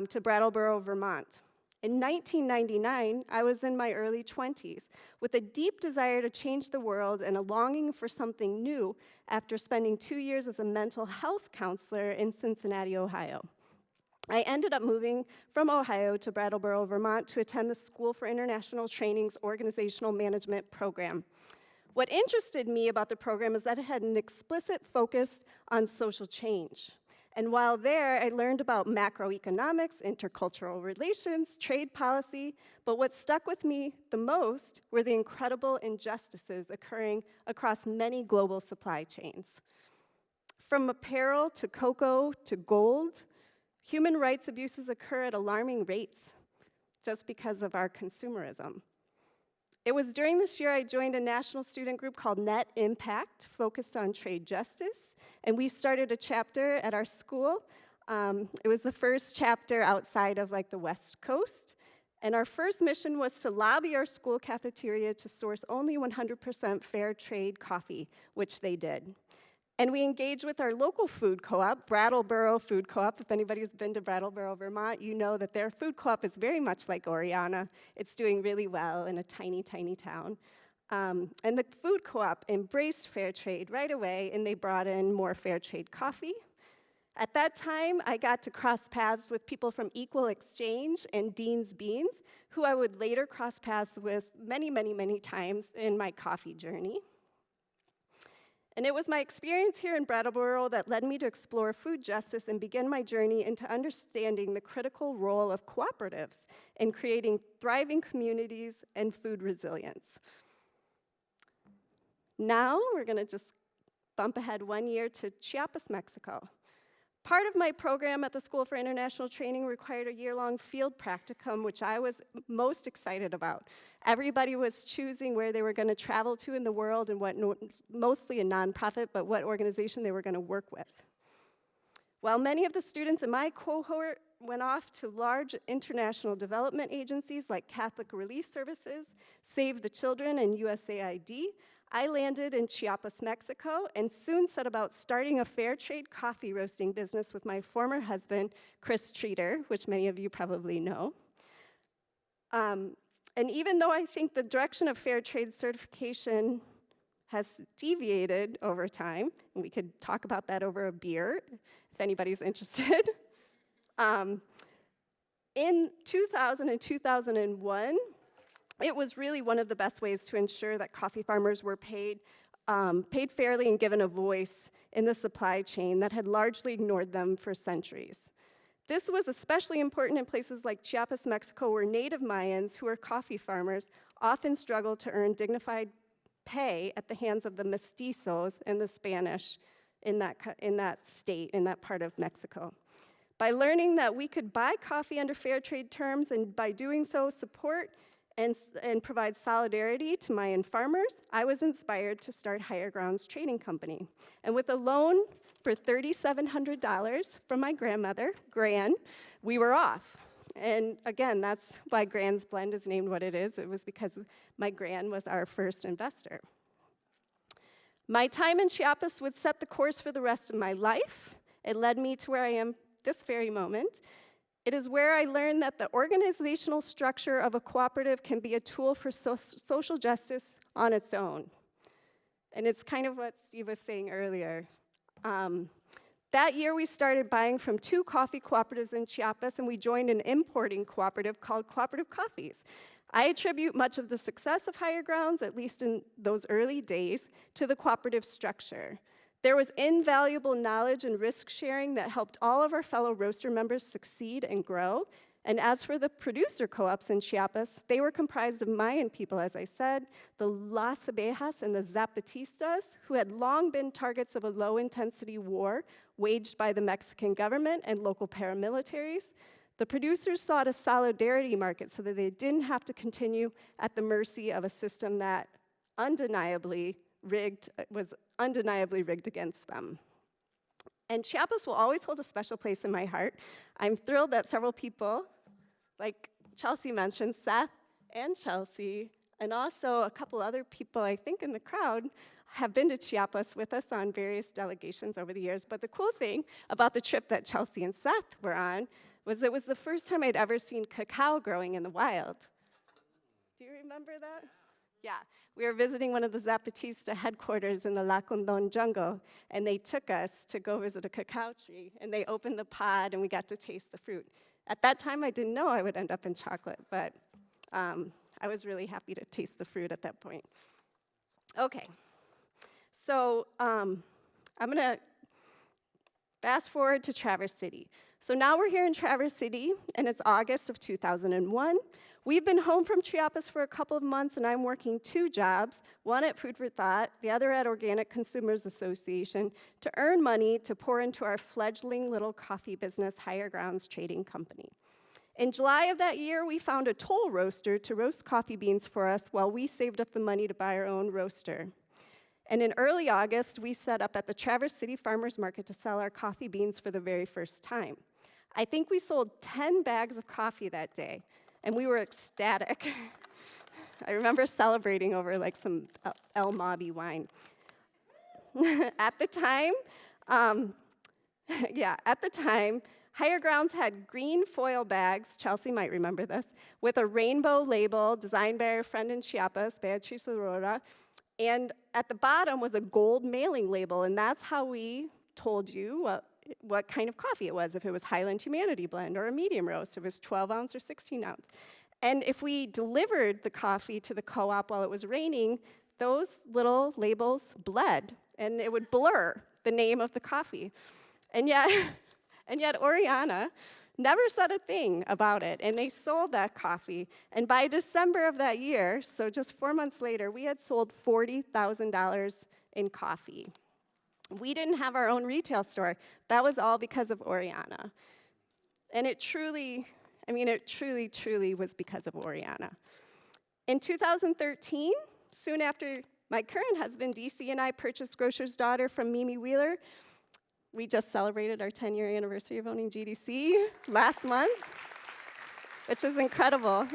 to Brattleboro, Vermont. In 1999, I was in my early 20s with a deep desire to change the world and a longing for something new after spending 2 years as a mental health counselor in Cincinnati, Ohio. I ended up moving from Ohio to Brattleboro, Vermont to attend the School for International Training's Organizational Management program. What interested me about the program is that it had an explicit focus on social change. And while there, I learned about macroeconomics, intercultural relations, trade policy, but what stuck with me the most were the incredible injustices occurring across many global supply chains. From apparel to cocoa to gold, human rights abuses occur at alarming rates just because of our consumerism. It was during this year I joined a national student group called Net Impact, focused on trade justice, and we started a chapter at our school. It was the first chapter outside of the West Coast, and our first mission was to lobby our school cafeteria to source only 100% fair trade coffee, which they did. And we engaged with our local food co-op, Brattleboro Food Co-op. If anybody's been to Brattleboro, Vermont, you know that their food co-op is very much like Oryana. It's doing really well in a tiny, tiny town. And the food co-op embraced fair trade right away, and they brought in more fair trade coffee. At that time, I got to cross paths with people from Equal Exchange and Dean's Beans, who I would later cross paths with many, many, many times in my coffee journey. And it was my experience here in Brattleboro that led me to explore food justice and begin my journey into understanding the critical role of cooperatives in creating thriving communities and food resilience. Now we're going to just bump ahead 1 year to Chiapas, Mexico. Part of my program at the School for International Training required a year-long field practicum, which I was most excited about. Everybody was choosing where they were going to travel to in the world and what, mostly a nonprofit, but what organization they were going to work with. While many of the students in my cohort went off to large international development agencies like Catholic Relief Services, Save the Children, and USAID, I landed in Chiapas, Mexico, and soon set about starting a fair trade coffee roasting business with my former husband, Chris Treater, which many of you probably know. And even though I think the direction of fair trade certification has deviated over time, and we could talk about that over a beer, if anybody's interested. In 2000 and 2001, it was really one of the best ways to ensure that coffee farmers were paid fairly and given a voice in the supply chain that had largely ignored them for centuries. This was especially important in places like Chiapas, Mexico, where native Mayans, who are coffee farmers, often struggled to earn dignified pay at the hands of the mestizos and the Spanish in that state, in that part of Mexico. By learning that we could buy coffee under fair trade terms, and by doing so support and provide solidarity to Mayan farmers, I was inspired to start Higher Grounds Trading Company. And with a loan for $3,700 from my grandmother, Gran, we were off. And again, that's why Gran's Blend is named what it is. It was because my Gran was our first investor. My time in Chiapas would set the course for the rest of my life. It led me to where I am this very moment. It is where I learned that the organizational structure of a cooperative can be a tool for social justice on its own. And it's kind of what Steve was saying earlier. That year, we started buying from 2 coffee cooperatives in Chiapas, and we joined an importing cooperative called Cooperative Coffees. I attribute much of the success of Higher Grounds, at least in those early days, to the cooperative structure. There was invaluable knowledge and risk sharing that helped all of our fellow roaster members succeed and grow. And as for the producer co-ops in Chiapas, they were comprised of Mayan people, as I said, the Las Abejas and the Zapatistas, who had long been targets of a low-intensity war waged by the Mexican government and local paramilitaries. The producers sought a solidarity market so that they didn't have to continue at the mercy of a system that was undeniably rigged against them. And Chiapas will always hold a special place in my heart. I'm thrilled that several people, like Chelsea mentioned, Seth and Chelsea, and also a couple other people, I think, in the crowd, have been to Chiapas with us on various delegations over the years. But the cool thing about the trip that Chelsea and Seth were on was it was the first time I'd ever seen cacao growing in the wild. Do you remember that? Yeah, we were visiting one of the Zapatista headquarters in the La Condon jungle, and they took us to go visit a cacao tree, and they opened the pod, and we got to taste the fruit. At that time, I didn't know I would end up in chocolate, but I was really happy to taste the fruit at that point. Okay, so I'm gonna fast forward to Traverse City. So now we're here in Traverse City, and it's August of 2001. We've been home from Chiapas for a couple of months, and I'm working 2 jobs, one at Food for Thought, the other at Organic Consumers Association, to earn money to pour into our fledgling little coffee business, Higher Grounds Trading Company. In July of that year, we found a toll roaster to roast coffee beans for us while we saved up the money to buy our own roaster. And in early August, we set up at the Traverse City Farmers Market to sell our coffee beans for the very first time. I think we sold 10 bags of coffee that day, and we were ecstatic. I remember celebrating over like some El Mabi wine. At the time, Higher Grounds had green foil bags, Chelsea might remember this, with a rainbow label designed by our friend in Chiapas, Beatriz Aurora, and at the bottom was a gold mailing label, and that's how we told you what kind of coffee it was, if it was Highland Humanity Blend or a medium roast, if it was 12 ounce or 16 ounce. And if we delivered the coffee to the co-op while it was raining, those little labels bled, and it would blur the name of the coffee. And yet Oryana never said a thing about it, and they sold that coffee. And by December of that year, so just 4 months later, we had sold $40,000 in coffee. We didn't have our own retail store. That was all because of Oryana. And it truly was because of Oryana. In 2013, soon after my current husband, DC, and I purchased Grocer's Daughter from Mimi Wheeler, we just celebrated our 10-year anniversary of owning GDC last month, which is incredible.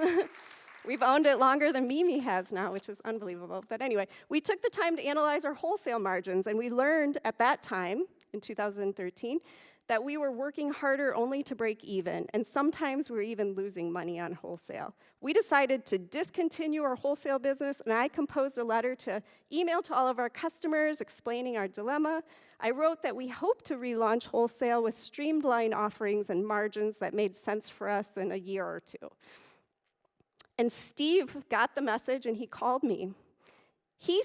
We've owned it longer than Mimi has now, which is unbelievable. But anyway, we took the time to analyze our wholesale margins, and we learned at that time, in 2013, that we were working harder only to break even, and sometimes we were even losing money on wholesale. We decided to discontinue our wholesale business, and I composed a letter to email to all of our customers explaining our dilemma. I wrote that we hope to relaunch wholesale with streamlined offerings and margins that made sense for us in a year or 2. And Steve got the message, and he called me. Steve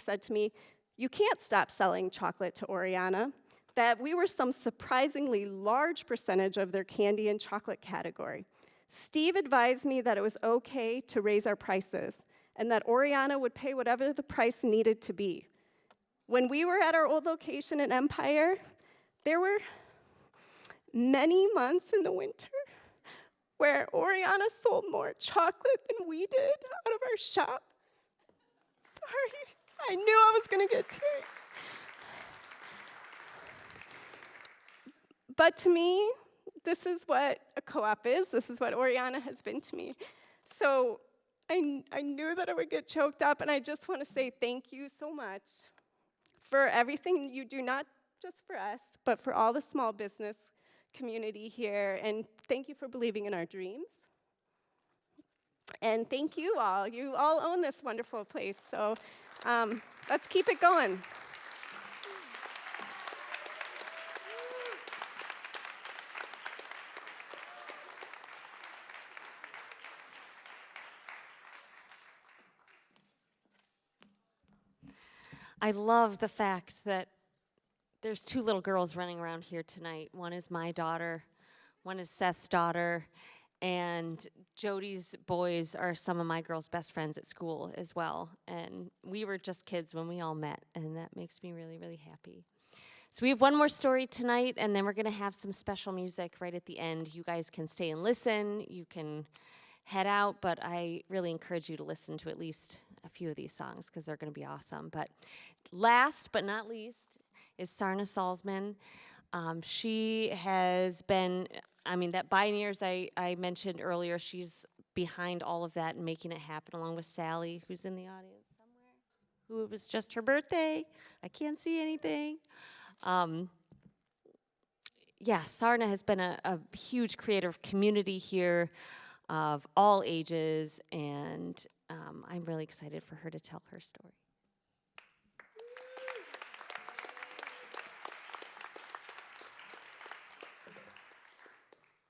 said to me, "You can't stop selling chocolate to Oryana," that we were some surprisingly large percentage of their candy and chocolate category. Steve advised me that it was okay to raise our prices, and that Oryana would pay whatever the price needed to be. When we were at our old location in Empire, there were many months in the winter where Oryana sold more chocolate than we did out of our shop. Sorry, I knew I was gonna get teary. But to me, this is what a co-op is. This is what Oryana has been to me. So I knew that I would get choked up, and I just want to say thank you so much for everything you do, not just for us, but for all the small business community here. And thank you for believing in our dreams. And thank you all. You all own this wonderful place. So Let's keep it going. I love the fact that there's two little girls running around here tonight. One is my daughter, one is Seth's daughter, and Jody's boys are some of my girls' best friends at school as well. And we were just kids when we all met, and that makes me really, really happy. So we have one more story tonight, and then we're going to have some special music right at the end. You guys can stay and listen. You can head out, but I really encourage you to listen to at least a few of these songs because they're going to be awesome. But last but not least is Sarna Salzman. She has been, that Bioneers I mentioned earlier, she's behind all of that and making it happen along with Sally, who's in the audience somewhere, who it was just her birthday. I can't see anything. Sarna has been a huge creative community here of all ages, and I'm really excited for her to tell her story.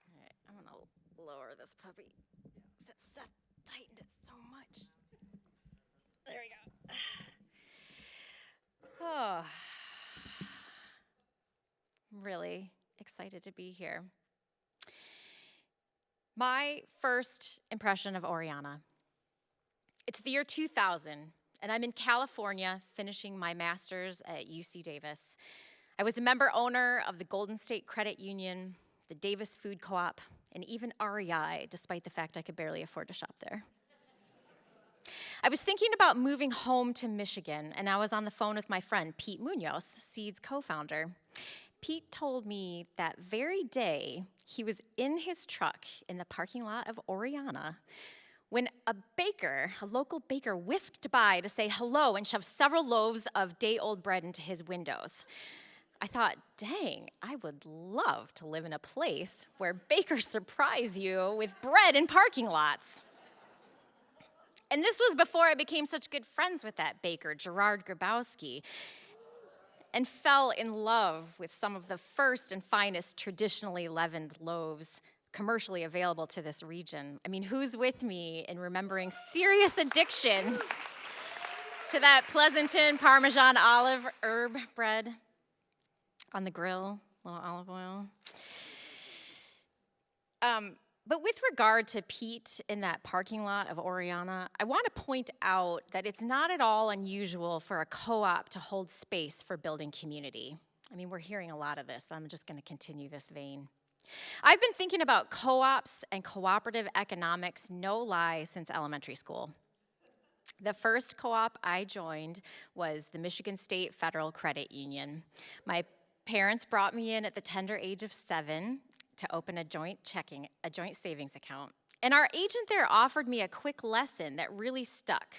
All right, I'm gonna lower this puppy. Seth tightened it so much. There we go. Oh, I'm really excited to be here. My first impression of Oryana. It's the year 2000, and I'm in California finishing my master's at UC Davis. I was a member owner of the Golden State Credit Union, the Davis Food Co-op, and even REI, despite the fact I could barely afford to shop there. I was thinking about moving home to Michigan, and I was on the phone with my friend, Pete Munoz, Seed's co-founder. Pete told me that very day he was in his truck in the parking lot of Oryana when a local baker, whisked by to say hello and shoved several loaves of day-old bread into his windows. I thought, dang, I would love to live in a place where bakers surprise you with bread in parking lots. And this was before I became such good friends with that baker, Gerard Grabowski, and fell in love with some of the first and finest traditionally leavened loaves commercially available to this region. Who's with me in remembering serious addictions to that Pleasanton Parmesan olive herb bread on the grill, a little olive oil? But with regard to Pete in that parking lot of Oryana, I want to point out that it's not at all unusual for a co-op to hold space for building community. We're hearing a lot of this. I'm just going to continue this vein. I've been thinking about co-ops and cooperative economics, no lie, since elementary school. The first co-op I joined was the Michigan State Federal Credit Union. My parents brought me in at the tender age of 7 to open a joint savings account. And our agent there offered me a quick lesson that really stuck,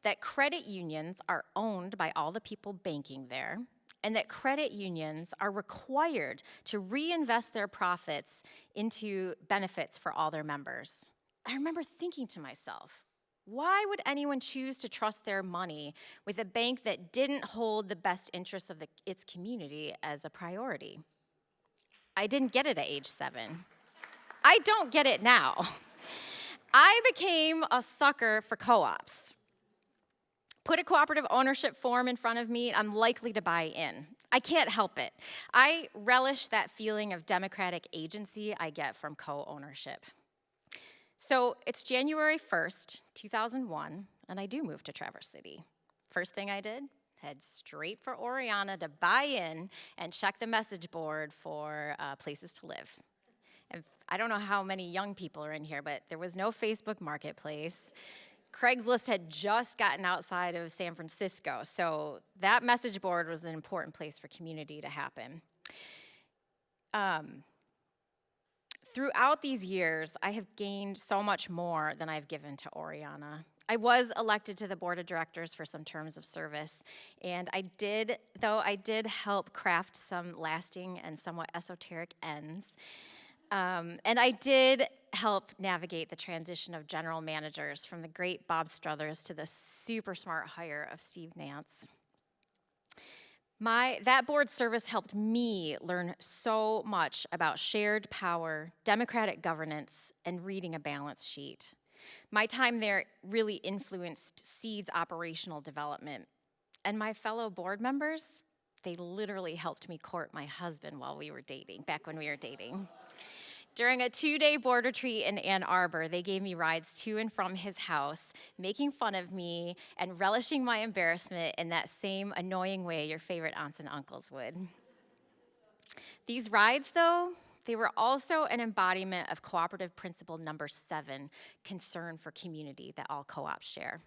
that credit unions are owned by all the people banking there, and that credit unions are required to reinvest their profits into benefits for all their members. I remember thinking to myself, why would anyone choose to trust their money with a bank that didn't hold the best interests of its community as a priority? I didn't get it at age 7. I don't get it now. I became a sucker for co-ops. Put a cooperative ownership form in front of me, I'm likely to buy in. I can't help it. I relish that feeling of democratic agency I get from co-ownership. So it's January 1st, 2001, and I do move to Traverse City. First thing I did, head straight for Oryana to buy in and check the message board for places to live. And I don't know how many young people are in here, but there was no Facebook Marketplace. Craigslist had just gotten outside of San Francisco, so that message board was an important place for community to happen. Throughout these years, I have gained so much more than I've given to Oryana. I was elected to the board of directors for some terms of service, and I did help craft some lasting and somewhat esoteric ends. And I did help navigate the transition of general managers from the great Bob Struthers to the super smart hire of Steve Nance. That board service helped me learn so much about shared power, democratic governance, and reading a balance sheet. My time there really influenced Seed's operational development. And my fellow board members, they literally helped me court my husband while we were dating, back when we were dating. During a 2-day board retreat in Ann Arbor, they gave me rides to and from his house, making fun of me and relishing my embarrassment in that same annoying way your favorite aunts and uncles would. These rides, though, they were also an embodiment of cooperative principle number 7, concern for community, that all co-ops share.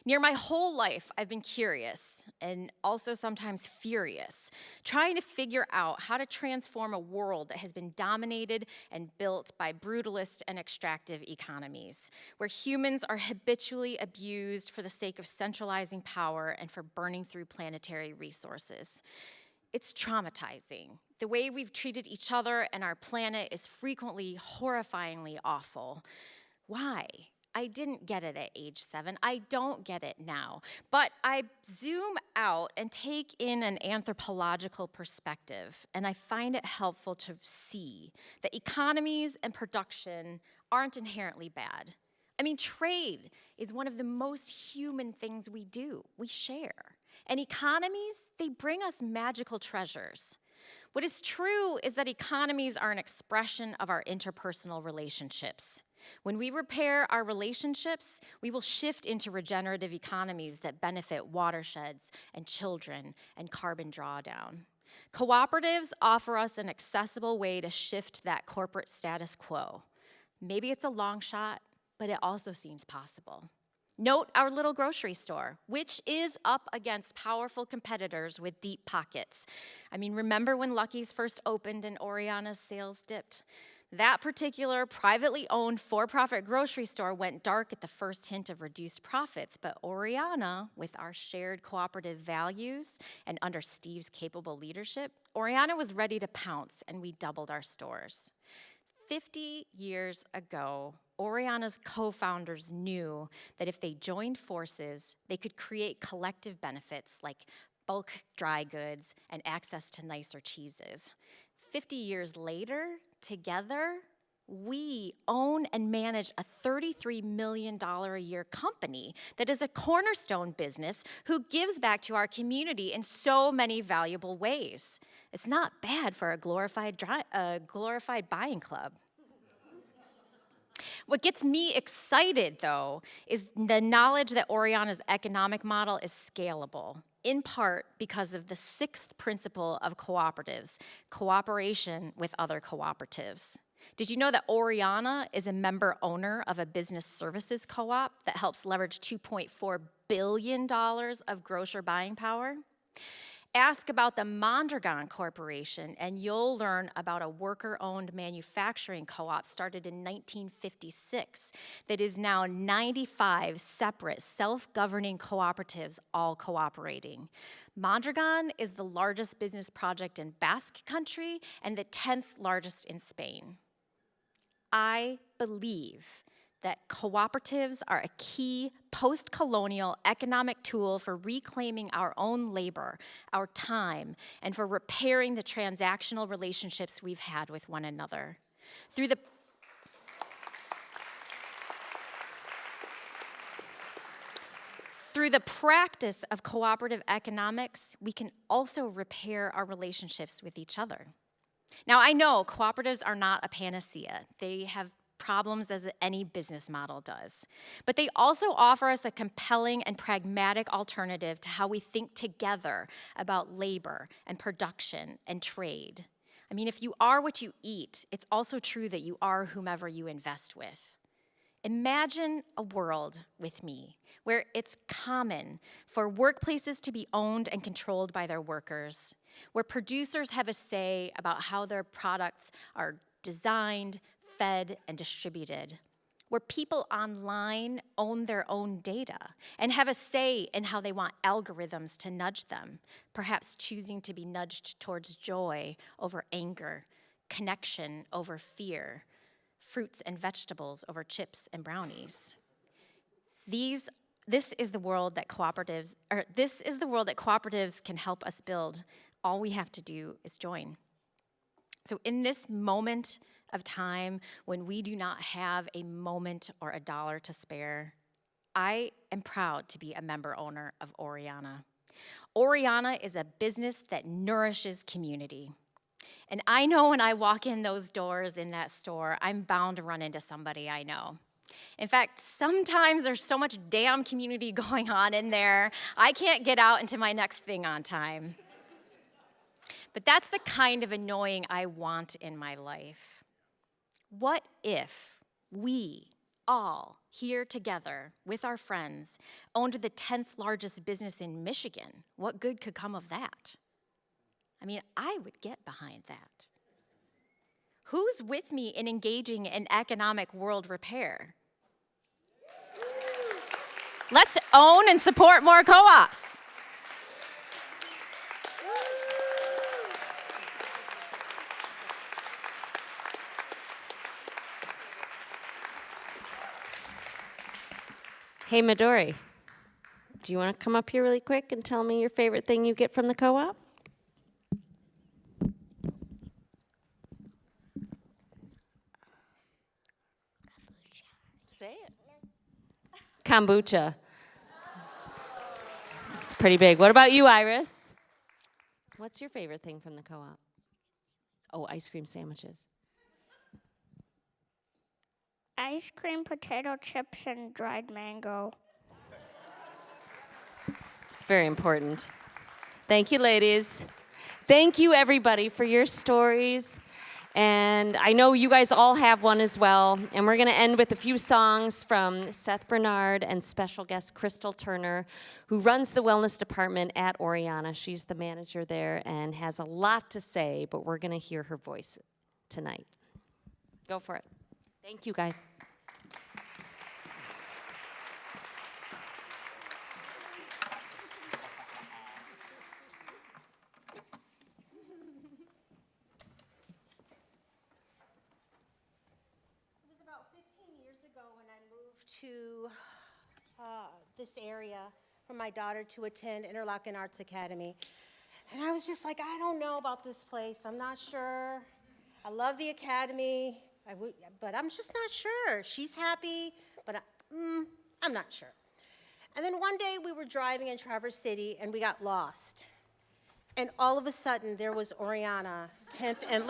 Near my whole life, I've been curious and also sometimes furious, trying to figure out how to transform a world that has been dominated and built by brutalist and extractive economies, where humans are habitually abused for the sake of centralizing power and for burning through planetary resources. It's traumatizing. The way we've treated each other and our planet is frequently horrifyingly awful. Why? I didn't get it at age 7. I don't get it now. But I zoom out and take in an anthropological perspective, and I find it helpful to see that economies and production aren't inherently bad. I mean, trade is one of the most human things we do. We share. And economies, they bring us magical treasures. What is true is that economies are an expression of our interpersonal relationships. When we repair our relationships, we will shift into regenerative economies that benefit watersheds and children and carbon drawdown. Cooperatives offer us an accessible way to shift that corporate status quo. Maybe it's a long shot, but it also seems possible. Note our little grocery store, which is up against powerful competitors with deep pockets. I mean, remember when Lucky's first opened and Oryana's sales dipped? That particular privately owned for-profit grocery store went dark at the first hint of reduced profits, but Oryana, with our shared cooperative values and under Steve's capable leadership, Oryana was ready to pounce, and we doubled our stores. 50 years ago, Oryana's co-founders knew that if they joined forces, they could create collective benefits like bulk dry goods and access to nicer cheeses. 50 years later, together, we own and manage a $33 million a year company that is a cornerstone business who gives back to our community in so many valuable ways. It's not bad for a glorified buying club. What gets me excited, though, is the knowledge that Oryana's economic model is scalable, in part because of the 6th principle of cooperatives, cooperation with other cooperatives. Did you know that Oryana is a member owner of a business services co-op that helps leverage $2.4 billion of grocer buying power? Ask about the Mondragon Corporation, and you'll learn about a worker-owned manufacturing co-op started in 1956 that is now 95 separate self-governing cooperatives all cooperating. Mondragon is the largest business project in Basque Country and the 10th largest in Spain. I believe that cooperatives are a key post-colonial economic tool for reclaiming our own labor, our time, and for repairing the transactional relationships we've had with one another. Through the practice of cooperative economics, we can also repair our relationships with each other. Now, I know cooperatives are not a panacea. They have problems as any business model does. But they also offer us a compelling and pragmatic alternative to how we think together about labor and production and trade. I mean, if you are what you eat, it's also true that you are whomever you invest with. Imagine a world with me where it's common for workplaces to be owned and controlled by their workers, where producers have a say about how their products are designed, fed, and distributed, where people online own their own data and have a say in how they want algorithms to nudge them, perhaps choosing to be nudged towards joy over anger, connection over fear, fruits and vegetables over chips and brownies. These this is the world that cooperatives can help us build. All we have to do is join. So in this moment of time when we do not have a moment or a dollar to spare, I am proud to be a member owner of Oryana. Oryana is a business that nourishes community. And I know when I walk in those doors in that store, I'm bound to run into somebody I know. In fact, sometimes there's so much damn community going on in there, I can't get out into my next thing on time. But that's the kind of annoying I want in my life. What if we all here together with our friends owned the 10th largest business in Michigan? What good could come of that? I mean, I would get behind that. Who's with me in engaging in economic world repair? Let's own and support more co-ops. Hey, Midori, do you want to come up here really quick and tell me your favorite thing you get from the co-op? Say it. Kombucha. It's pretty big. What about you, Iris? What's your favorite thing from the co-op? Oh, ice cream sandwiches. Ice cream, potato chips, and dried mango. It's very important. Thank you, ladies. Thank you, everybody, for your stories. And I know you guys all have one as well. And we're going to end with a few songs from Seth Bernard and special guest Crystal Turner, who runs the wellness department at Oryana. She's the manager there and has a lot to say, but we're going to hear her voice tonight. Go for it. Thank you, guys. It was about 15 years ago when I moved to this area for my daughter to attend Interlochen Arts Academy. And I was just like, I don't know about this place. I'm not sure. I love the academy, but I'm just not sure. She's happy, but I'm not sure. And then one day we were driving in Traverse City and we got lost. And all of a sudden there was Oryana, 10th and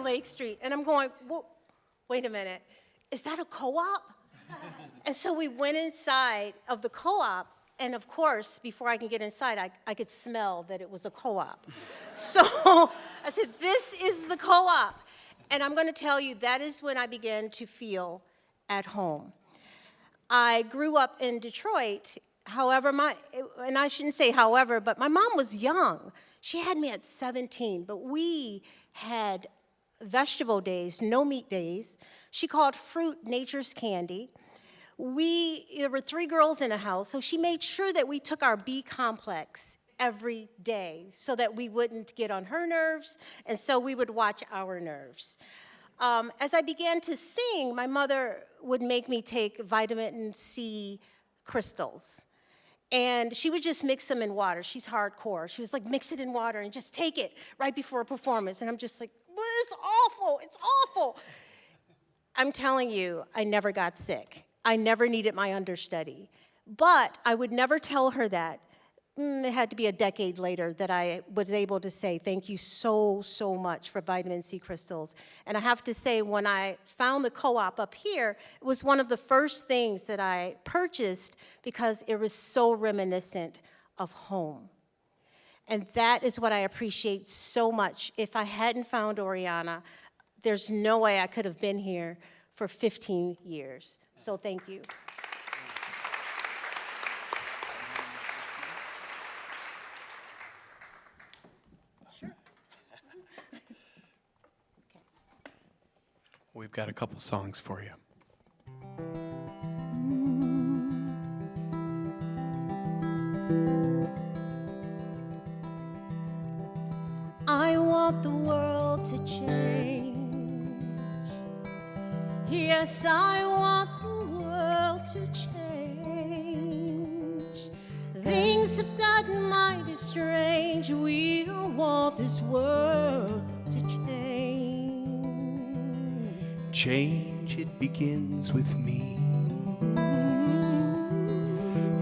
Lake Street. And I'm going, well, wait a minute, is that a co-op? And so we went inside of the co-op, and of course, before I can get inside, I could smell that it was a co-op. So I said, this is the co-op. And I'm going to tell you, that is when I began to feel at home. I grew up in Detroit. However, and I shouldn't say however, but my mom was young. She had me at 17, but we had vegetable days, no meat days. She called fruit nature's candy. There were 3 girls in a house, so she made sure that we took our B complex every day so that we wouldn't get on her nerves, and so we would watch our nerves. As I began to sing, my mother would make me take vitamin C crystals. And she would just mix them in water. She's hardcore. She was like, mix it in water and just take it right before a performance. And I'm just like, well, it's awful. It's awful. I'm telling you, I never got sick. I never needed my understudy. But I would never tell her that. It had to be a decade later that I was able to say, thank you so, so much for vitamin C crystals. And I have to say, when I found the co-op up here, it was one of the first things that I purchased because it was so reminiscent of home. And that is what I appreciate so much. If I hadn't found Oryana, there's no way I could have been here for 15 years. So thank you. We've got a couple songs for you. I want the world to change. Yes, I want the world to change. Things have gotten mighty strange. We don't want this world to change. Change, it begins with me.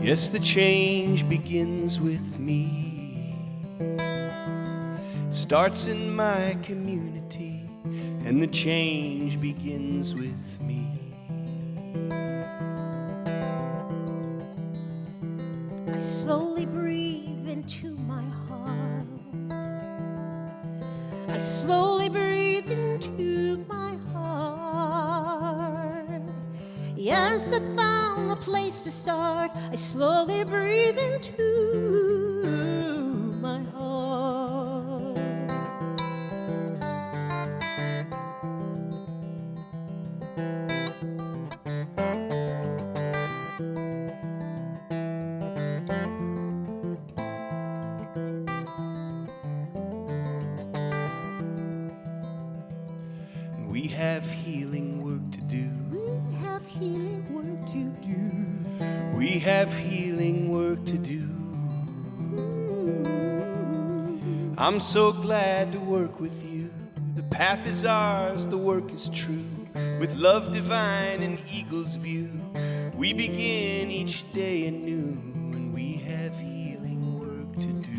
Yes, the change begins with me. It starts in my community, and the change begins with me. I slowly breathe into my heart. I slowly breathe into my heart. Yes, I found the place to start. I slowly breathe into my heart. We have healing work to do. We have healing work to do. We have healing work to do. I'm so glad to work with you. The path is ours, the work is true. With love divine and eagle's view, we begin each day anew, and we have healing work to do.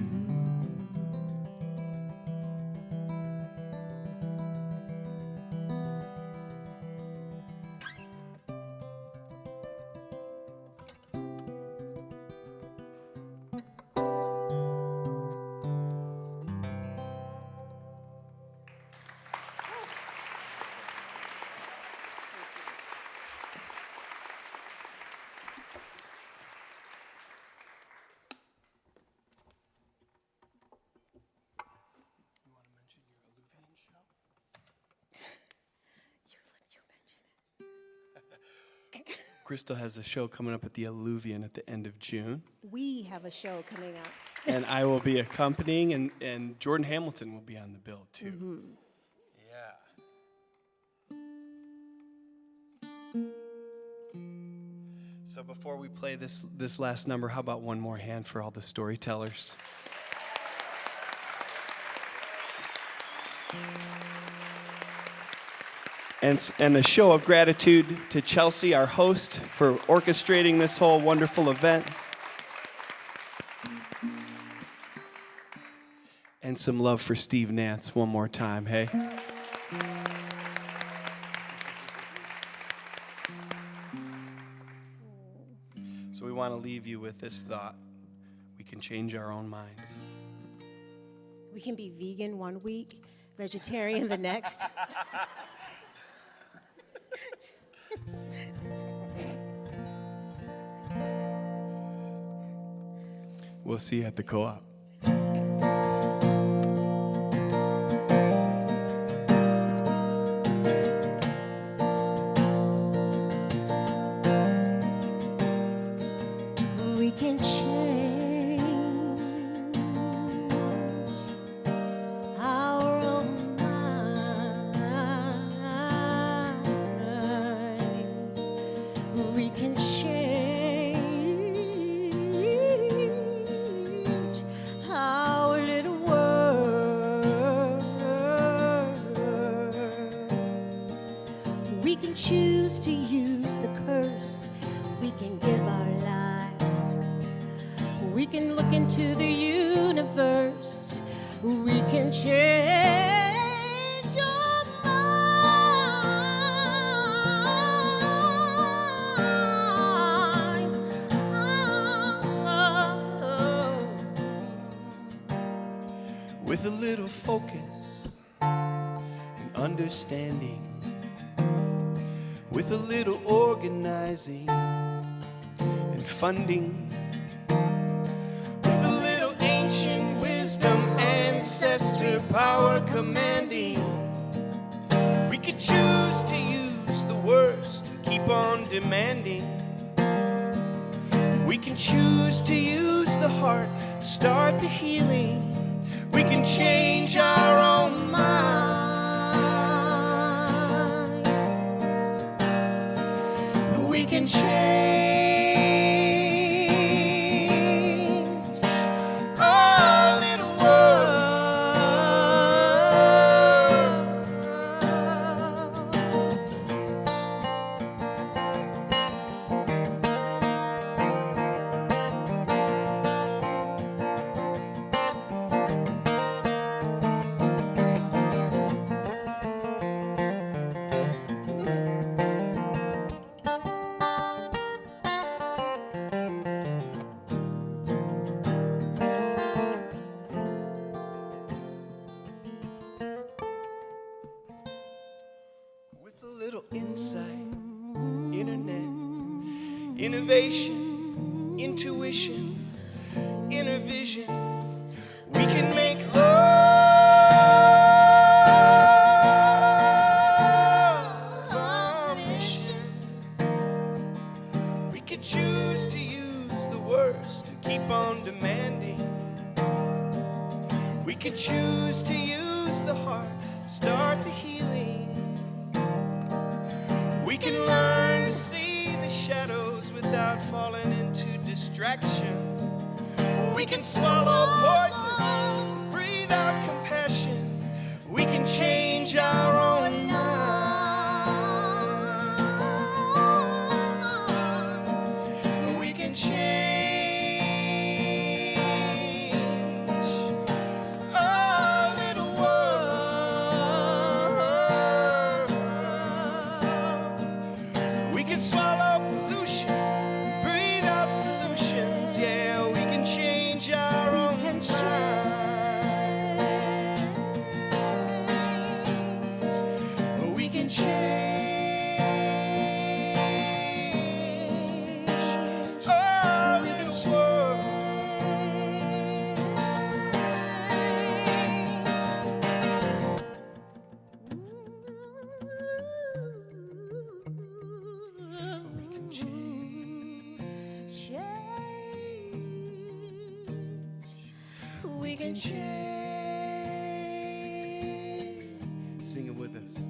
Crystal has a show coming up at the Alluvian at the end of June. We have a show coming up. And I will be accompanying, and Jordan Hamilton will be on the bill, too. Yeah. So before we play this last number, how about one more hand for all the storytellers? And a show of gratitude to Chelsea, our host, for orchestrating this whole wonderful event. And some love for Steve Nance one more time, hey? So we want to leave you with this thought. We can change our own minds. We can be vegan one week, vegetarian the next. We'll see you at the co-op. We can change our own minds. We can change our little world. We can choose to use the curse. We can give our lives. We can look into the universe. We can change our minds. With a little focus and understanding, with a little organizing and funding, with a little ancient wisdom, ancestor power commanding, we could choose to use the worst and keep on demanding. We can choose to use the heart, start the healing. We can change our own minds. We can change insight, internet, innovation, intuition, inner vision. We can make love our mission. We could choose to use the worst to keep on demanding. We could choose to use the heart, start the healing. We can learn to see the shadows without falling into distraction. We can swallow poison, breathe out compassion. We can change our own minds. We can change our little world. We can swallow pollution, breathe out solutions. Yeah, we can change our own minds. We can change our little world. We can change. We can change. Sing it with us.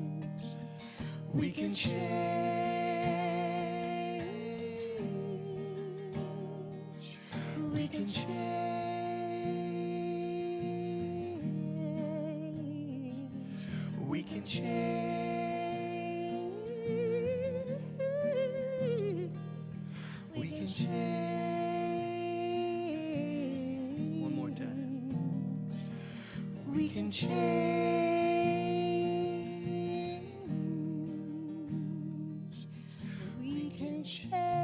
We can change. We can change. We can change. We can change. One more time. We can change. We can change.